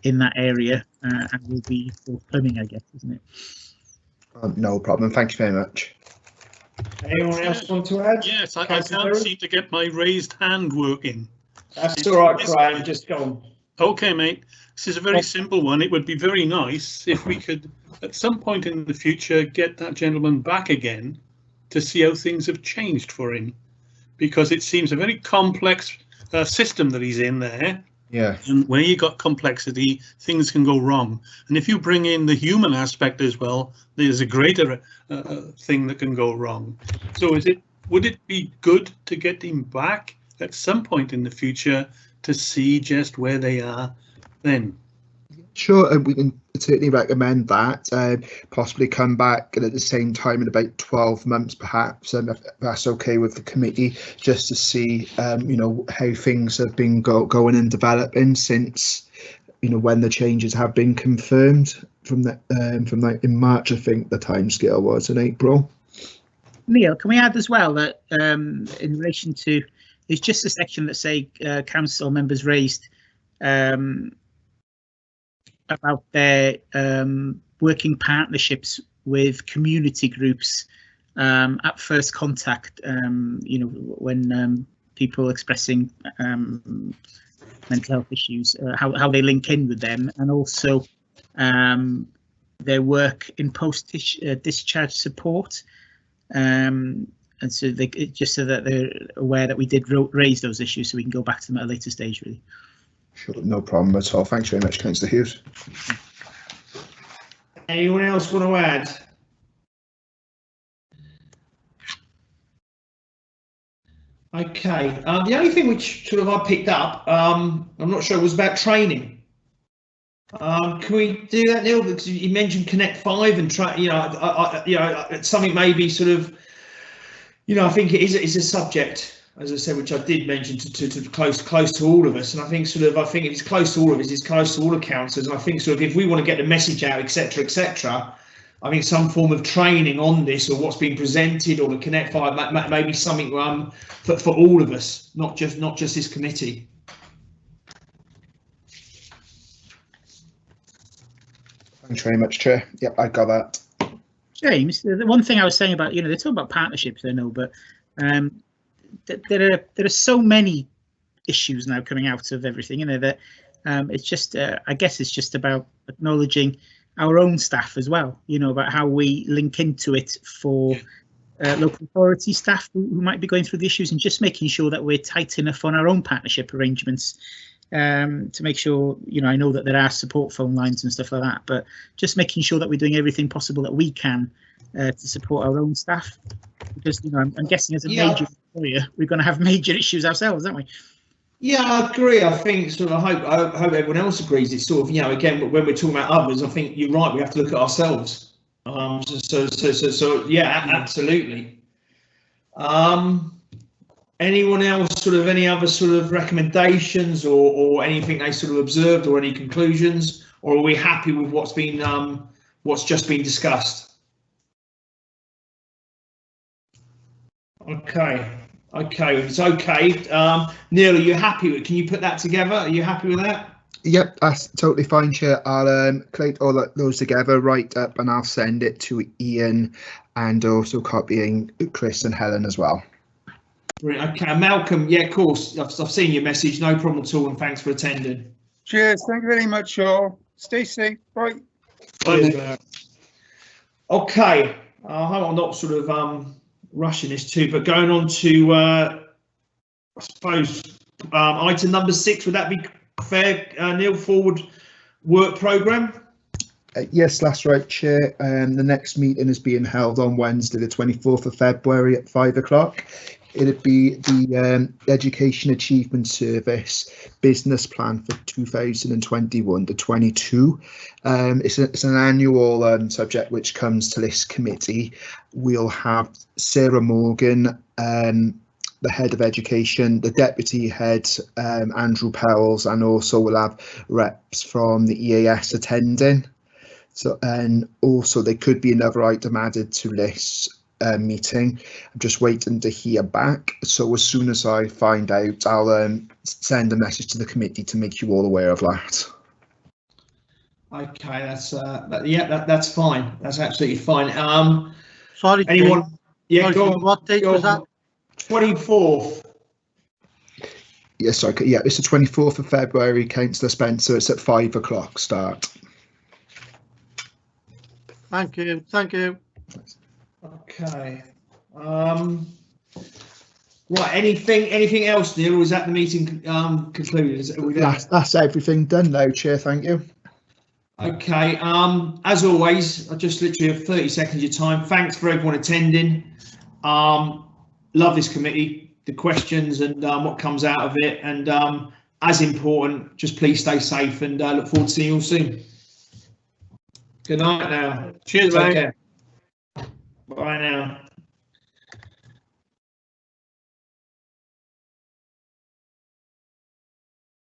in that area and will be forthcoming, I guess, isn't it? No problem. Thank you very much. Anyone else want to add? Yes, I can't seem to get my raised hand working. That's all right, Graham. Just go on. Okay, mate. This is a very simple one. It would be very nice if we could, at some point in the future, get that gentleman back again to see how things have changed for him, because it seems a very complex system that he's in there. Yeah. And where you got complexity, things can go wrong. And if you bring in the human aspect as well, there's a greater thing that can go wrong. So would it be good to get him back at some point in the future to see just where they are then? Sure, we can certainly recommend that. Possibly come back at the same time in about 12 months, perhaps, and if that's okay with the committee, just to see, how things have been going and developing since, when the changes have been confirmed from that in March. I think the timescale was in April. Neil, can we add as well that in relation to, it's just a section that say council members raised about their working partnerships with community groups at first contact, when people expressing mental health issues, how they link in with them, and also their work in post-discharge support. And so just so that they're aware that we did raise those issues, so we can go back to them at a later stage, really. Sure, no problem at all. Thanks very much, Councillor Hughes. Anyone else want to add? Okay. The only thing which sort of I picked up, I'm not sure, was about training. Can we do that, Neil? Because you mentioned Connect 5 and something maybe sort of, I think it is a subject, as I said, which I did mention to close to all of us, and I think if it's close to all of us, it's close to all the councillors, and I think sort of if we want to get the message out, etc., I think some form of training on this, or what's being presented, or the Connect 5, maybe something for all of us, not just this committee. Thanks very much, Chair. Yep, I got that. James, the one thing I was saying about, they're talking about partnerships, I know, but there are so many issues now coming out of everything, that it's just, I guess it's just about acknowledging our own staff as well, about how we link into it for local authority staff who might be going through the issues, and just making sure that we're tight enough on our own partnership arrangements to make sure, I know that there are support phone lines and stuff like that, but just making sure that we're doing everything possible that we can to support our own staff, because I'm guessing as a major employer we're going to have major issues ourselves, aren't we? Yeah, I agree. I think I hope everyone else agrees. It's sort of, again, when we're talking about others, I think you're right. We have to look at ourselves. So yeah, absolutely. Anyone else any other sort of recommendations or anything they sort of observed or any conclusions, or are we happy with what's just been discussed? Okay, it's okay. Neil, are you happy with? Can you put that together? Are you happy with that? Yep, that's totally fine, Chair. I'll collate all those together, write up, and I'll send it to Ian, and also copying Chris and Helen as well. Brilliant. Okay, Malcolm. Yeah, of course. I've seen your message. No problem at all, and thanks for attending. Cheers. Thank you very much, y'all. Stay safe. Bye. Bye. Okay. I hope I'm not sort of rushing this too, but going on to I suppose item number 6. Would that be fair, Neil? Forward work programme. Yes, that's right, Chair. The next meeting is being held on Wednesday, the 24th of February at 5 o'clock. It'd be the Education Achievement Service Business Plan for 2021 to 22. It's an annual subject which comes to this committee. We'll have Sarah Morgan, the head of education, the deputy head, Andrew Powells, and also we'll have reps from the EAS attending. So, and also there could be another item added to this meeting. I'm just waiting to hear back. So as soon as I find out, I'll send a message to the committee to make you all aware of that. Okay, that's fine. That's absolutely fine. Sorry, anyone? Jane. Yeah, go on. What date was that? 24th. Yes, okay. Yeah, it's the 24th of February, Councillor Spencer. It's at 5 o'clock start. Thank you. Thank you. Okay. Right. Anything else, Neil? Or is that the meeting concluded? That's everything done now, Chair. Thank you. Okay. As always, I just literally have 30 seconds of your time. Thanks for everyone attending. Love this committee, the questions and what comes out of it. And as important, just please stay safe and look forward to seeing you all soon. Good night now. Cheers, mate. Bye now.